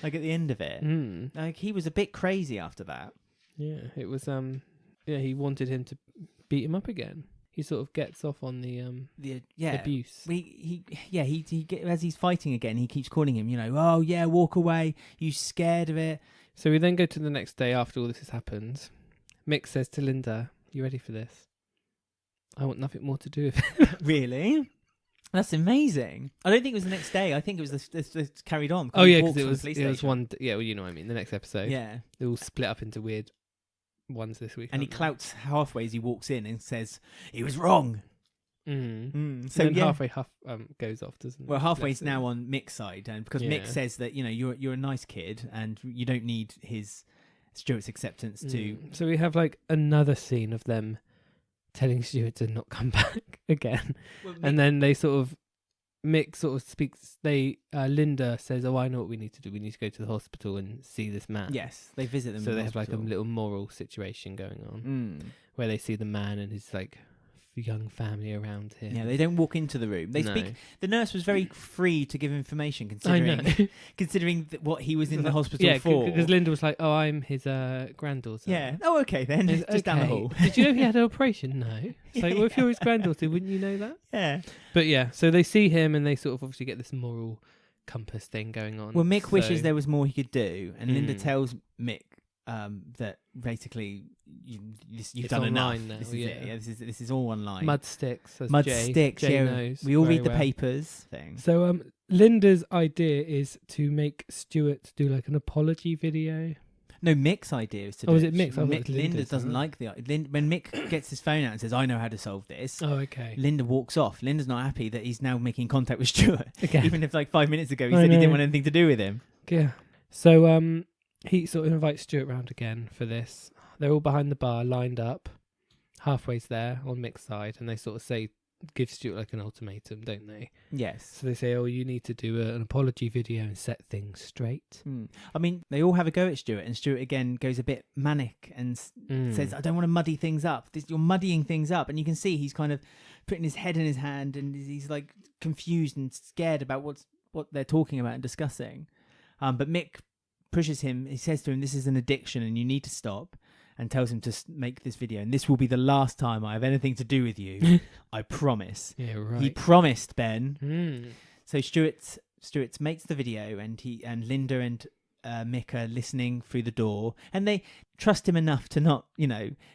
like at the end of it. Like he was a bit crazy after that. Yeah, it was. He wanted him to beat him up again. He sort of gets off on the abuse. As he's fighting again, he keeps calling him. You know, oh yeah, walk away. You scared of it. So we then go to the next day after all this has happened. Mick says to Linda, you ready for this? I want nothing more to do with it. Really? That's amazing. I don't think it was the next day. I think it was this carried on. Oh yeah, because it was one... Yeah, well, you know what I mean. The next episode. Yeah. They all split up into weird ones this week. And he clouts halfway as he walks in and says, he was wrong. So then halfway goes off, doesn't it? Well, halfway's now on Mick's side, and because Mick says that, you know, you're a nice kid and you don't need Stuart's acceptance to. So we have like another scene of them telling Stuart to not come back again, and then Mick sort of speaks. Linda says, "Oh, I know what we need to do. We need to go to the hospital and see this man." Yes, they visit them. So they have like a little moral situation going on where they see the man and his like young family around him. Yeah, they don't walk into the room. They speak. The nurse was very free to give information, considering what he was in the hospital for. Yeah, because Linda was like, "Oh, I'm his granddaughter." Yeah. Oh, okay then. Just down the hall. Did you know he had an operation? No. It's like, well, if you're his granddaughter, wouldn't you know that? Yeah. But yeah, so they see him and they sort of obviously get this moral compass thing going on. Well, Mick wishes there was more he could do, and Linda tells Mick, that basically you've It's done enough. online now, This is yeah. it. Yeah, this is all online. Mud sticks. As Mud Jay. sticks. Jay Yeah, knows we all very read the well. papers thing. So Linda's idea is to make Stuart do like an apology video. No, Mick's idea is to. Oh, do is it Mick's? I thought it was Linda Linda's, doesn't isn't it? like when Mick gets his phone out and says, "I know how to solve this." Oh, okay. Linda walks off. Linda's not happy that he's now making contact with Stuart. Again. Even if like 5 minutes ago he I said he know. didn't want anything to do with him. Yeah. So he sort of invites Stuart round again for this. They're all behind the bar, lined up, halfway's there on Mick's side, and they sort of give Stuart like an ultimatum, don't they? Yes. So they say, "Oh, you need to do an apology video and set things straight." I mean, they all have a go at Stuart, and Stuart again goes a bit manic and says, "I don't want to muddy things up. You're muddying things up," and you can see he's kind of putting his head in his hand, and he's like confused and scared about what they're talking about and discussing. But Mick pushes him. He says to him, "This is an addiction, and you need to stop." And tells him to make this video, and this will be the last time I have anything to do with you. I promise. Yeah, right. He promised, Ben. Mm. So Stuart makes the video, and Linda and Mick are listening through the door, and they trust him enough to not,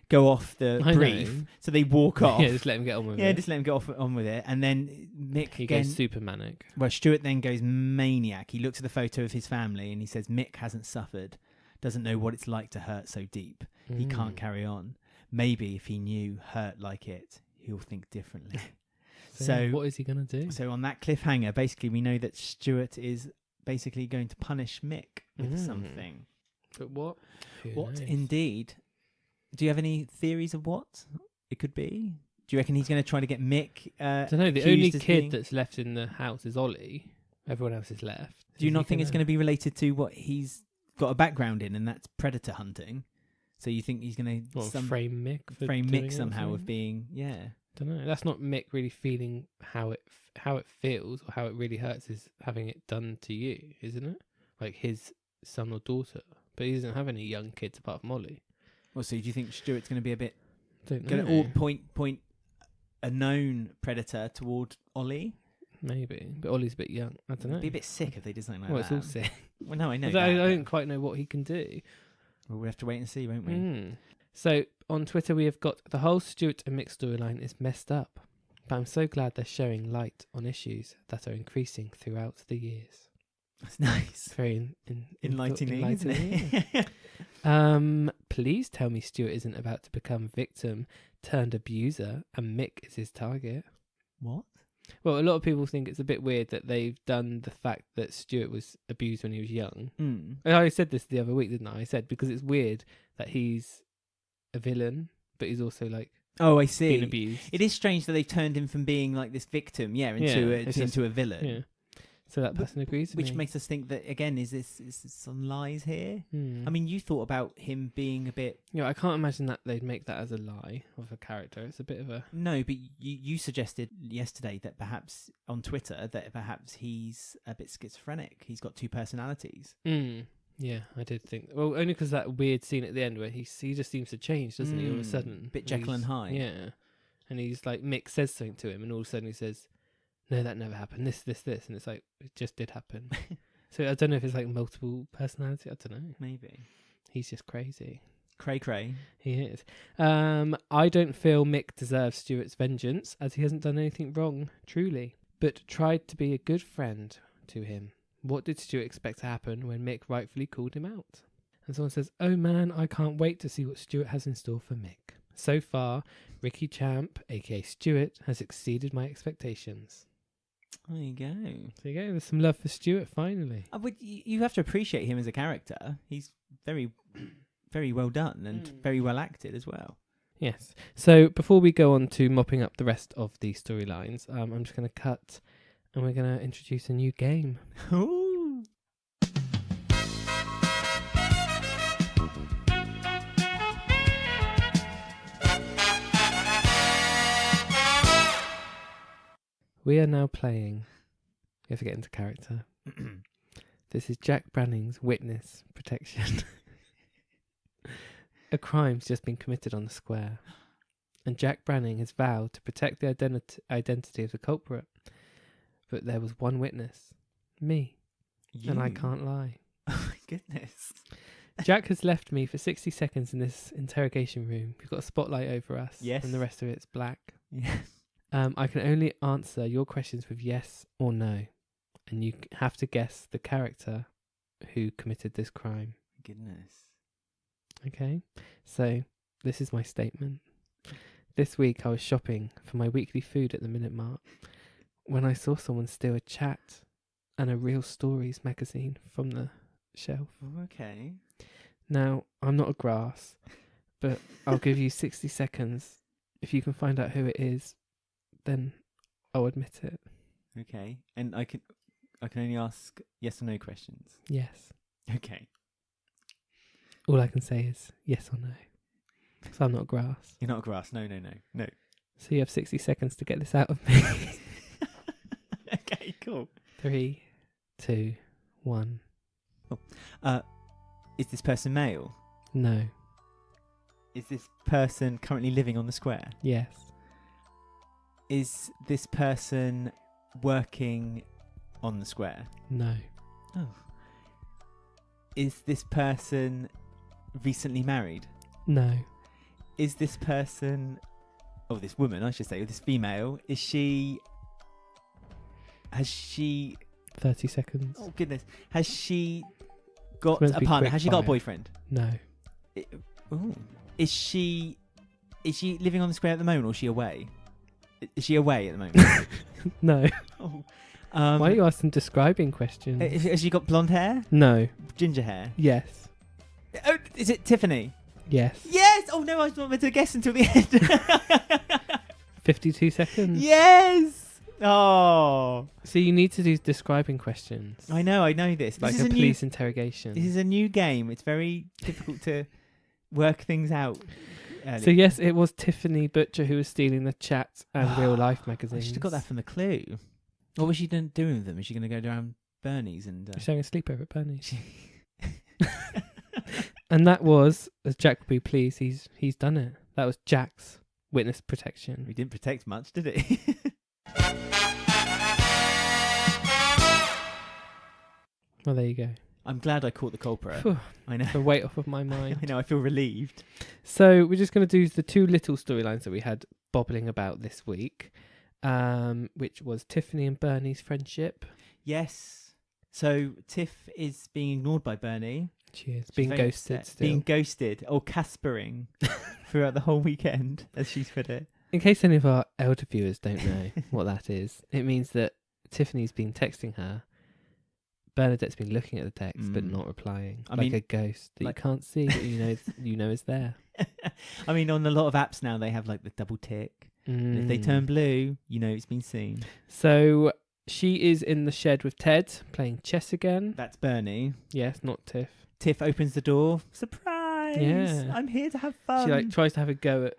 go off the I brief. know. So they walk off. Yeah, just let him get on with it. Yeah, just let him get on with it, and then Mick He again. goes super manic. Well, Stuart then goes maniac. He looks at the photo of his family, and he says, "Mick hasn't suffered, doesn't know what it's like to hurt so deep. He can't carry on. Maybe if he knew hurt like it, he'll think differently." So what is he going to do? So on that cliffhanger, basically we know that Stuart is basically going to punish Mick with something. But what? What indeed? Do you have any theories of what it could be? Do you reckon he's going to try to get Mick? I don't know. The only kid that's left in the house is Ollie. Everyone else is left. Do you not think it's going to be related to what he's got a background in, and that's predator hunting? So you think he's going to frame Mick? Frame Mick somehow of being, Don't know. That's not Mick really feeling how it feels or how it really hurts is having it done to you, isn't it? Like his son or daughter. But he doesn't have any young kids apart from Ollie. Well, so do you think Stuart's going to be a bit going to all point a known predator toward Ollie? Maybe, but Ollie's a bit young. I don't know. It'd be a bit sick if they did something like well, that. it's all sick. Well, no, I know. I don't quite know what he can do. Well, we'll have to wait and see, won't we? So on Twitter we have got the whole Stuart and Mick storyline is messed up, but I'm so glad they're showing light on issues that are increasing throughout the years. That's nice. Very enlightening, isn't it? Please tell me Stuart isn't about to become victim turned abuser and Mick is his target. What? Well, a lot of people think it's a bit weird that they've done the fact that Stuart was abused when he was young. I said this the other week, didn't I? I said because it's weird that he's a villain, but he's also like I see. being abused. It is strange that they've turned him from being like this victim, into a villain. Yeah. So that person agrees with Which me. makes us think that again, is this some lies here? I mean, you thought about him being a bit. Yeah, I can't imagine that they'd make that as a lie of a character. It's a bit of a No, but you suggested yesterday that perhaps on Twitter that perhaps he's a bit schizophrenic. He's got two personalities. Yeah, I did think. Well, only because that weird scene at the end where he just seems to change, doesn't he? All of a sudden, bit Jekyll and Hyde. Yeah, and he's like Mick says something to him, and all of a sudden he says, "No, that never happened. This," and it's like it just did happen. So I don't know if it's like multiple personality. I don't know. Maybe he's just crazy. Cray. He is. I don't feel Mick deserves Stuart's vengeance as he hasn't done anything wrong, truly, but tried to be a good friend to him. What did Stuart expect to happen when Mick rightfully called him out? And someone says, "Oh man, I can't wait to see what Stuart has in store for Mick. So far, Ricky Champ, aka Stuart, has exceeded my expectations." There you go. There you go. There's some love for Stuart finally. You have to appreciate him as a character. He's very, very well done and very well acted as well. Yes. So before we go on to mopping up the rest of the storylines, I'm just going to cut and we're going to introduce a new game. Ooh. We are now playing. You have to get into character. This is Jack Branning's witness protection. A crime's just been committed on the square, and Jack Branning has vowed to protect the identity of the culprit. But there was one witness, me, and I can't lie. Oh my goodness. Jack has left me for 60 seconds in this interrogation room. We've got a spotlight over us. Yes. And the rest of it's black. Yeah. I can only answer your questions with yes or no. And you have to guess the character who committed this crime. Goodness. Okay? So, this is my statement. This week I was shopping for my weekly food at the Minute Mart when I saw someone steal a Chat and a Real Stories magazine from the shelf. Okay. Now, I'm not a grass, but I'll give you 60 seconds. If you can find out who it is, then I'll admit it. Okay. And I can only ask yes or no questions. Yes. Okay. All I can say is yes or no. So I'm not grass. You're not a grass. No. So you have 60 seconds to get this out of me. Okay, cool. 3, 2, 1. Is this person male? No. Is this person currently living on the square? Yes. Is this person working on the square? No. Oh. Is this person recently married? No. Is this person... Oh, this woman, I should say, this female, has she... 30 seconds. Oh, goodness. Has she got It's meant to a be partner? quick Has she got a fire. boyfriend? No. Ooh. Is she living on the square at the moment, or is she away? Is she away at the moment? No. Oh. Why are you asking describing questions? Has she got blonde hair? No. Ginger hair? Yes. Oh, is it Tiffany? Yes. Yes! Oh no, I was not meant to guess until the end. 52 seconds. Yes! Oh. So you need to do describing questions. I know this. Like This a is police interrogation. This is a new game. It's very difficult to work things out. So yes, it was Tiffany Butcher who was stealing the Chat and Real Life I magazines. should have got that from the clue. What was she doing with them? Is she going to go down Bernie's and... She's having a sleepover at Bernie's. And that was, as Jack would be pleased, he's done it. That was Jack's witness protection. He didn't protect much, did he? Well, there you go. I'm glad I caught the culprit. Phew. I know. The weight off of my mind. I know, I feel relieved. So we're just going to do the two little storylines that we had bobbling about this week, which was Tiffany and Bernie's friendship. Yes. So Tiff is being ignored by Bernie. She is She's being very ghosted upset. still. Being ghosted or Caspering throughout the whole weekend, as she's put it. In case any of our elder viewers don't know what that is, it means that Tiffany's been texting her. Bernadette's been looking at the text but not replying. I like mean, a ghost that like- you can't see, but you know is there. I mean, on a lot of apps now, they have like the double tick. And if they turn blue, you know it's been seen. So she is in the shed with Ted playing chess again. That's Bernie. Yes, not Tiff. Tiff opens the door. Surprise! Yeah. I'm here to have fun. She tries to have a go at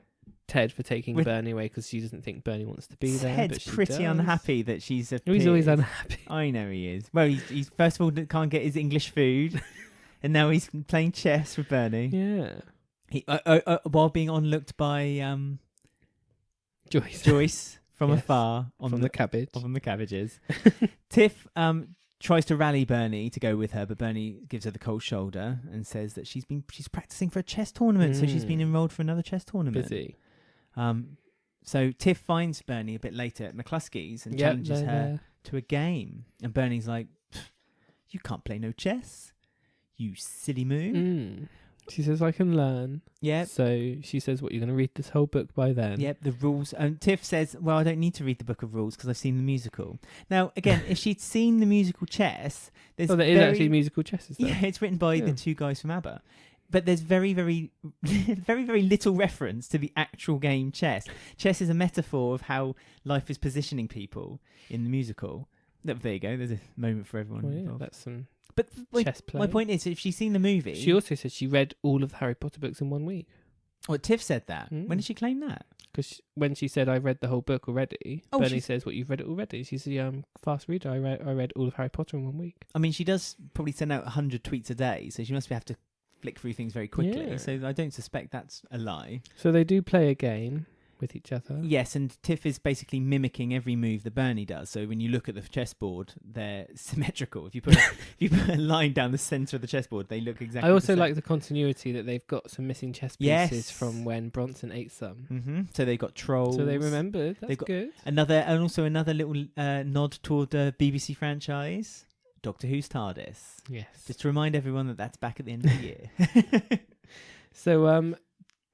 Ted for taking With- Bernie away because she doesn't think Bernie wants to be there. Ted's But she pretty does. unhappy that she's a. He's always unhappy. I know he is. Well, he's first of all can't get his English food, and now he's playing chess with Bernie. Yeah. He while being onlooked by Joyce from Yes. afar on from the cabbage. on the cabbages. Tiff tries to rally Bernie to go with her, but Bernie gives her the cold shoulder and says that she's practicing for a chess tournament, so she's been enrolled for another chess tournament. Busy. So Tiff finds Bernie a bit later at McCluskey's and challenges they're her there. to a game, and Bernie's like, "You can't play no chess, you silly moon." She says, I can learn. Yep. So she says, what, you're going to read this whole book by then? Yep, the rules. And Tiff says, well, I don't need to read the book of rules because I've seen the musical. Now, again, if she'd seen the musical Chess, there's Oh, there is actually musical chess, is there? Yeah, it's written by the Yeah. two guys from ABBA. But there's very, very, very, very little reference to the actual game chess. Chess is a metaphor of how life is positioning people in the musical. There you go. There's a moment for everyone Well, yeah, involved. that's some But chess play. my point is, if she's seen the movie... She also said she read all of the Harry Potter books in 1 week. Well, Tiff said that. Mm. When did she claim that? Because when she said, I read the whole book already, Oh, Bernie she's- says, what, you've read it already? She's a fast reader. I read all of Harry Potter in 1 week. I mean, she does probably send out 100 tweets a day, so she must have to flick through things very quickly. Yeah. So I don't suspect that's a lie. So they do play a game with each other. Yes, and Tiff is basically mimicking every move that Bernie does. So when you look at the chessboard, they're symmetrical. If you put a line down the centre of the chessboard, they look exactly. I also the same. like the continuity that they've got some missing chess pieces from when Bronson ate some. Mm-hmm. So they got trolls. So they remembered. That's good. Another little nod toward the BBC franchise, Doctor Who's TARDIS. Yes. Just to remind everyone that that's back at the end of the year. So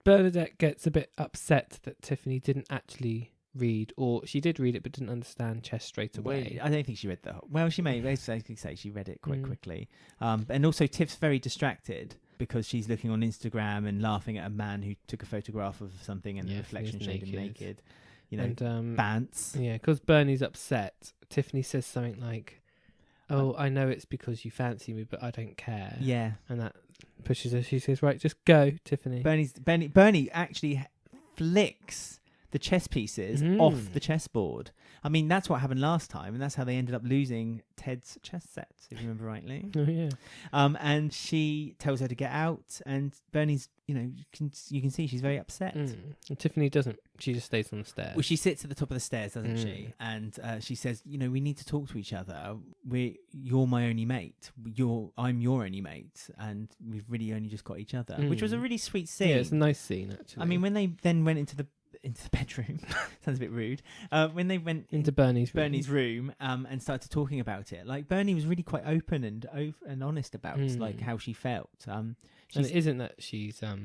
Bernadette gets a bit upset that Tiffany didn't actually read, or she did read it but didn't understand chess straight away. I don't think she read the whole. Well, she may basically say she read it quite quickly. And also Tiff's very distracted because she's looking on Instagram and laughing at a man who took a photograph of something and the reflection showed him naked. You know, and, Bants. Yeah, because Bernie's upset. Tiffany says something like, "Oh, I know it's because you fancy me, but I don't care." Yeah, and that pushes her. She says, "Right, just go, Tiffany." Bernie actually flicks the chess pieces off the chessboard. I mean, that's what happened last time, and that's how they ended up losing Ted's chess set, if you remember rightly. Oh yeah. And she tells her to get out, and Bernie's, you can see she's very upset. And Tiffany doesn't. She just stays on the stairs. Well, she sits at the top of the stairs, doesn't she? And she says, we need to talk to each other. You're my only mate. I'm your only mate, and we've really only just got each other, which was a really sweet scene. Yeah, it's a nice scene actually. I mean, when they then went into the bedroom, sounds a bit rude. When they went into Bernie's room and started talking about it, like Bernie was really quite open and honest about like how she felt. And it isn't that she's a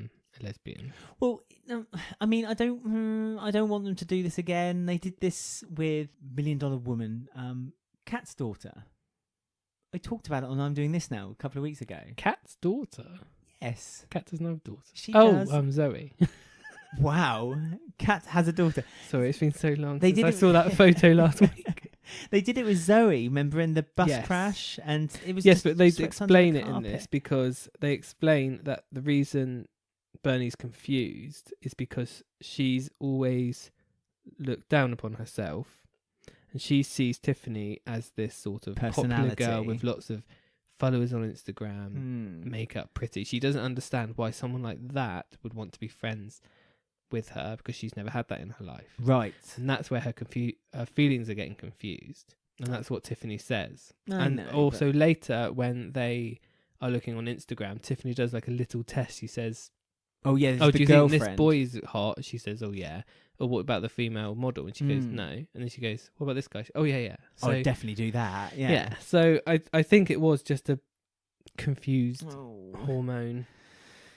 lesbian. Well, I mean, I don't want them to do this again. They did this with $1 Million Woman, Kat's daughter. I talked about it on I'm Doing This Now a couple of weeks ago. Kat's daughter? Yes. Kat doesn't have a daughter. She does. Zoe. Wow. Kat has a daughter. Sorry, it's been so long since I saw that photo last week. They did it with Zoe, remember, in the bus crash? And it was but they explain it in this because they explain that the reason Bernie's confused is because she's always looked down upon herself and she sees Tiffany as this sort of popular girl with lots of followers on Instagram, makeup, pretty. She doesn't understand why someone like that would want to be friends with her because she's never had that in her life. Right. And that's where her feelings are getting confused. And that's what Tiffany says. Later when they are looking on Instagram, Tiffany does like a little test. She says, "Oh yeah, do you think this boy is hot?" She says, "Oh yeah." Or what about the female model? And she goes, "No." And then she goes, "What about this guy?" "Oh yeah." So I'd definitely do that. Yeah. Yeah. So I think it was just a confused hormone.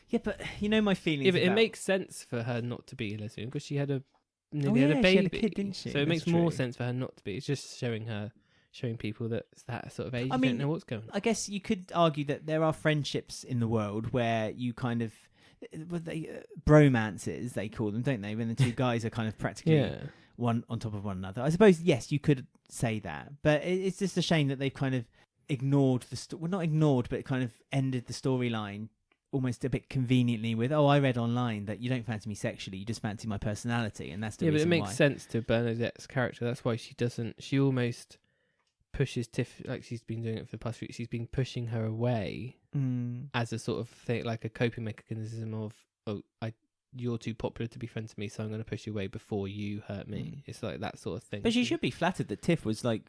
Yeah, but my feelings. It makes sense for her not to be a lesbian because she had a baby. She had a kid, didn't she? So it makes more sense for her not to be. It's just showing people that it's that sort of age. I mean, don't know what's going on. I guess you could argue that there are friendships in the world where you kind of bromances, they call them, don't they? When the two guys are kind of practically one on top of one another. I suppose yes, you could say that, but it's just a shame that they've kind of ignored not ignored, but kind of ended the storyline almost a bit conveniently with, I read online that you don't fancy me sexually, you just fancy my personality, and that's the reason why. But it makes sense to Bernadette's character. That's why she almost pushes Tiff, like she's been doing it for the past week. She's been pushing her away as a sort of thing, like a coping mechanism of, you're too popular to be friends with me, so I'm going to push you away before you hurt me. It's like that sort of thing. But she should be flattered that Tiff was like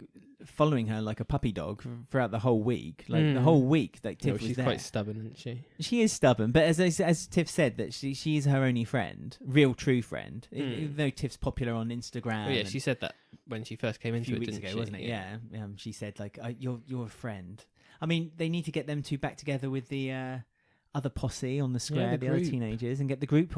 following her like a puppy dog throughout the whole week. Like the whole week, like Tiff was she's there. Quite stubborn, isn't she? She is stubborn, but as Tiff said, that she is her only friend, real true friend. Even though Tiff's popular on Instagram. Oh, yeah, she said that when she first came into it, weeks ago, wasn't it? Yeah. She said like, "You're a friend." I mean, they need to get them two back together with the other posse on the square, the other teenagers, and get the group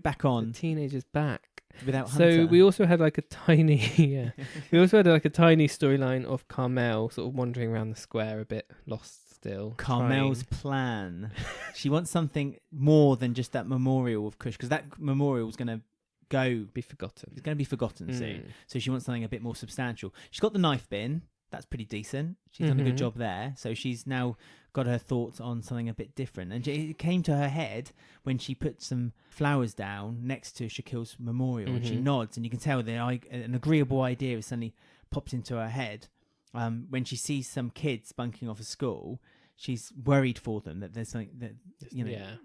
back on. The teenagers back without Hunter. So we also had like a tiny, we also had like a tiny storyline of Carmel sort of wandering around the square a bit lost still. Carmel's plan. She wants something more than just that memorial of Kush, because that memorial is going to be forgotten. It's going to be forgotten soon. So she wants something a bit more substantial. She's got the knife bin. That's pretty decent. She's done a good job there. So she's now got her thoughts on something a bit different. And it came to her head when she put some flowers down next to Shaquille's memorial. And she nods, and you can tell that an agreeable idea has suddenly popped into her head. When she sees some kids bunking off of school, she's worried for them that there's something that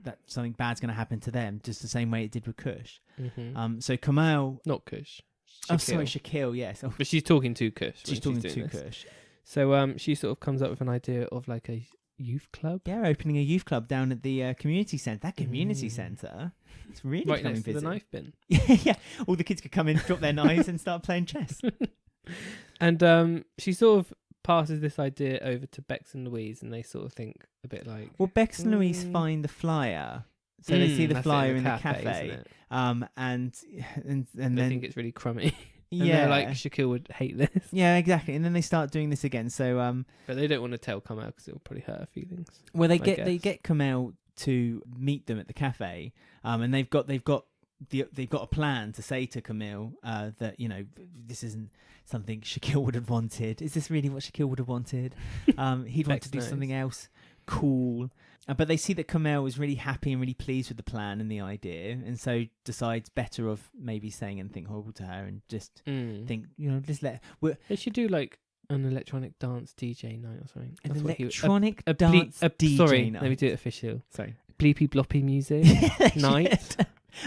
that something bad's going to happen to them, just the same way it did with Kush. So Carmel, not Kush. Oh, sorry, Shaquille. Yes, but she's talking to Kush. She's talking to Kush. So she sort of comes up with an idea of like a youth club. Yeah, opening a youth club down at the community centre. That community centre, it's really right becoming next busy. to the knife bin. Yeah, all the kids could come in, drop their knives, and start playing chess. And she sort of passes this idea over to Bex and Louise, and they sort of think a bit like... Well, Bex and Louise find the flyer. So they see the flyer in the cafe. And then they think it's really crummy. And yeah, they're like, Shaquille would hate this. Yeah, exactly. And then they start doing this again. So but they don't want to tell Carmel because it'll probably hurt her feelings. Well, they get Carmel to meet them at the cafe, and they've got a plan to say to Camille that, you know, this isn't something Shaquille would have wanted. Is this really what Shaquille would have wanted? He'd want to do something else cool. But they see that Camille is really happy and really pleased with the plan and the idea, and so decides better of maybe saying anything horrible to her and just think, you know, just let... They should do like an electronic dance DJ night or something. An electronic dance DJ sorry, night. Let me do it official. Sorry. Bleepy bloppy music night.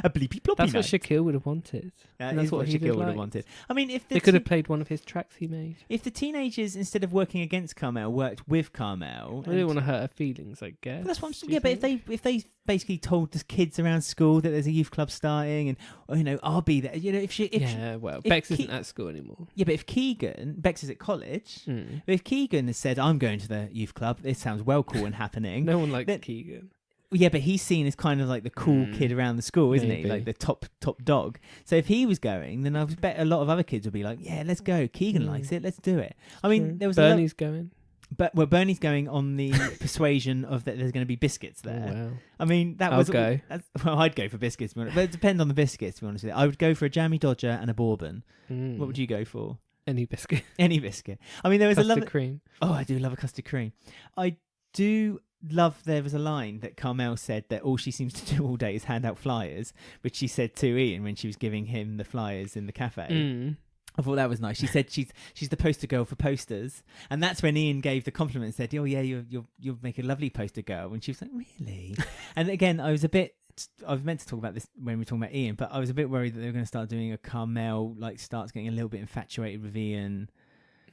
A bleepy bloppy That's night. what Shaquille would have wanted. That's what Shaquille would have wanted. I mean, if they could have played one of his tracks he made. If the teenagers, instead of working against Carmel, worked with Carmel, they didn't want to hurt her feelings, I guess. But that's what I'm saying. Yeah, but if they basically told the kids around school that there's a youth club starting, and you know, I'll be there. You know, Bex isn't at school anymore. Yeah, but if Bex is at college. But if Keegan has said, "I'm going to the youth club," this sounds well cool and happening. No one likes Keegan. Yeah, but he's seen as kind of like the cool kid around the school, isn't he? Like the top dog. So if he was going, then I bet a lot of other kids would be like, "Yeah, let's go. Keegan likes it. Let's do it." I mean, there was Bernie's going. But Bernie's going on the persuasion of that there's going to be biscuits there. Oh, wow. I mean, I'll go. I'd go for biscuits, but it depends on the biscuits. To be honest with you, I would go for a jammy Dodger and a bourbon. What would you go for? Any biscuit. Any biscuit. I mean, there was custard cream. Oh, I do love a custard cream. I do love. There was a line that Carmel said that all she seems to do all day is hand out flyers, which she said to Ian when she was giving him the flyers in the cafe. I thought that was nice. She said she's the poster girl for posters, and that's when Ian gave the compliment and said, "Oh yeah, you'll make a lovely poster girl." And she was like, "Really?" And again, I was meant to talk about this when we were talking about Ian, but I was a bit worried that they were going to start doing a Carmel starts getting a little bit infatuated with Ian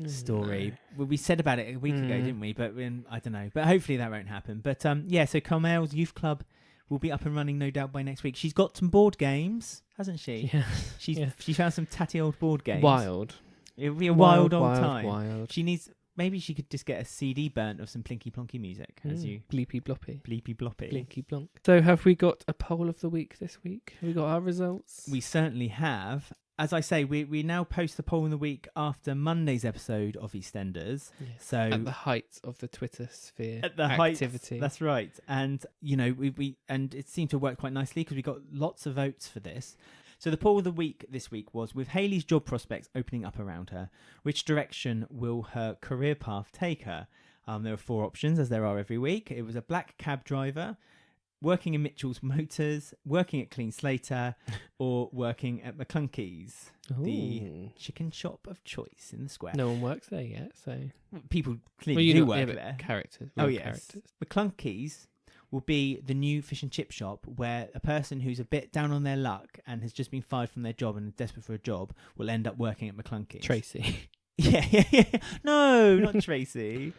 story. No. Well, we said about it a week ago, didn't we? But I don't know. But hopefully that won't happen. But so Carmel's youth club will be up and running, no doubt, by next week. She's got some board games, hasn't she? Yeah. She found some tatty old board games. Wild. It'll be a wild old time. Wild. She needs. Maybe she could just get a CD burnt of some Plinky Plonky music as you bleepy bloppy. Bleepy bloppy. Blinky blonk. So have we got a poll of the week this week? Have we got our results? We certainly have. As I say, we now post the poll in the week after Monday's episode of EastEnders. Yes. So at the height of the Twitter sphere activity. Height, that's right. And you know, we and it seemed to work quite nicely because we got lots of votes for this. So the poll of the week this week was, with Hayley's job prospects opening up around her, which direction will her career path take her? There were 4 options, as there are every week. It was a black cab driver, working in Mitchell's Motors, working at Clean Slater, or working at McClunkey's, the chicken shop of choice in the square. No one works there yet, so people clearly do work there. Characters. Characters. McClunkey's will be the new fish and chip shop where a person who's a bit down on their luck and has just been fired from their job and is desperate for a job will end up working at McClunkey's. Tracy. Yeah. No, not Tracy.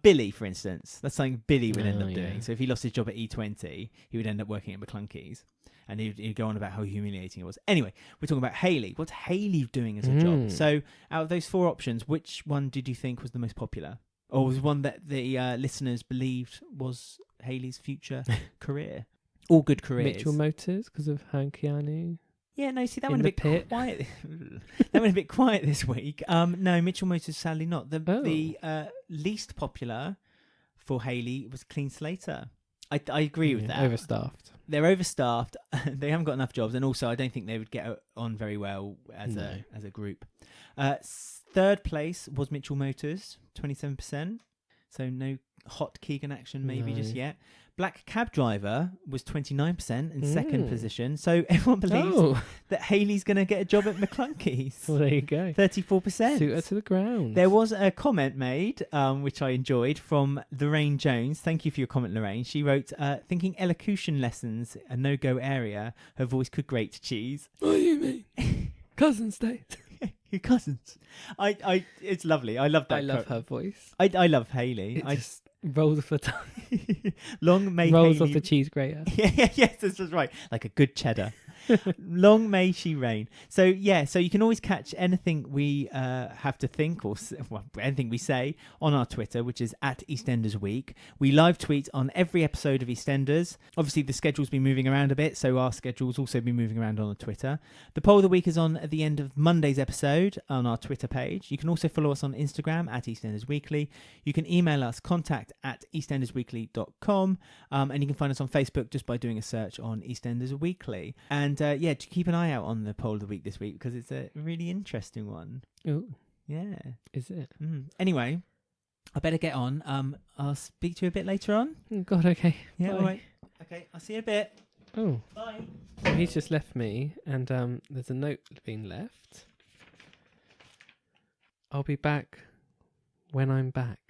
Billy, for instance. That's something Billy would end up doing. So if he lost his job at E20, he would end up working at McClunkey's. And he'd go on about how humiliating it was. Anyway, we're talking about Hayley. What's Hayley doing as a job? So out of those 4 options, which one did you think was the most popular? Or was one that the listeners believed was Hayley's future career? All good careers. Mitchell Motors, because of Han Keanu. Yeah, no, see, that went a bit quiet. That went a bit quiet this week. No, Mitchell Motors, sadly not. The least popular for Hayley was Clean Slater. I agree with that. Overstaffed. They're overstaffed. They haven't got enough jobs, and also I don't think they would get on very well as a group. 3rd place was Mitchell Motors, 27%. So no hot Keegan action maybe No. just yet. Black cab driver was 29% in second position. So everyone believes that Hayley's going to get a job at McClunky's. Well, there you go. 34%. Suit her to the ground. There was a comment made, which I enjoyed, from Lorraine Jones. Thank you for your comment, Lorraine. She wrote, thinking elocution lessons a no-go area, her voice could grate cheese. What do you mean? Cousin state. Your cousins. It's lovely. I love that. I love her voice. I love Hayley. It just rolls off the tongue. Long may rolls Hayley... off the cheese grater. Yes, this was right. Like a good cheddar. Long may she reign. So you can always catch anything we have to think anything we say on our Twitter, which is at EastEnders Week. We live tweet on every episode of EastEnders. Obviously, the schedule's been moving around a bit, so our schedule's also been moving around on the Twitter. The poll of the week is on at the end of Monday's episode on our Twitter page. You can also follow us on Instagram at EastEnders Weekly. You can email us contact@eastendersweekly.com, and you can find us on Facebook just by doing a search on EastEnders Weekly. And to keep an eye out on the poll of the week this week, because it's a really interesting one. Oh, yeah. Is it? Anyway, I better get on. I'll speak to you a bit later on. Oh, God, okay. Yeah, Bye. all right. Okay, I'll see you in a bit. Oh. Bye. Well, he's just left me, and there's a note being left. I'll be back when I'm back.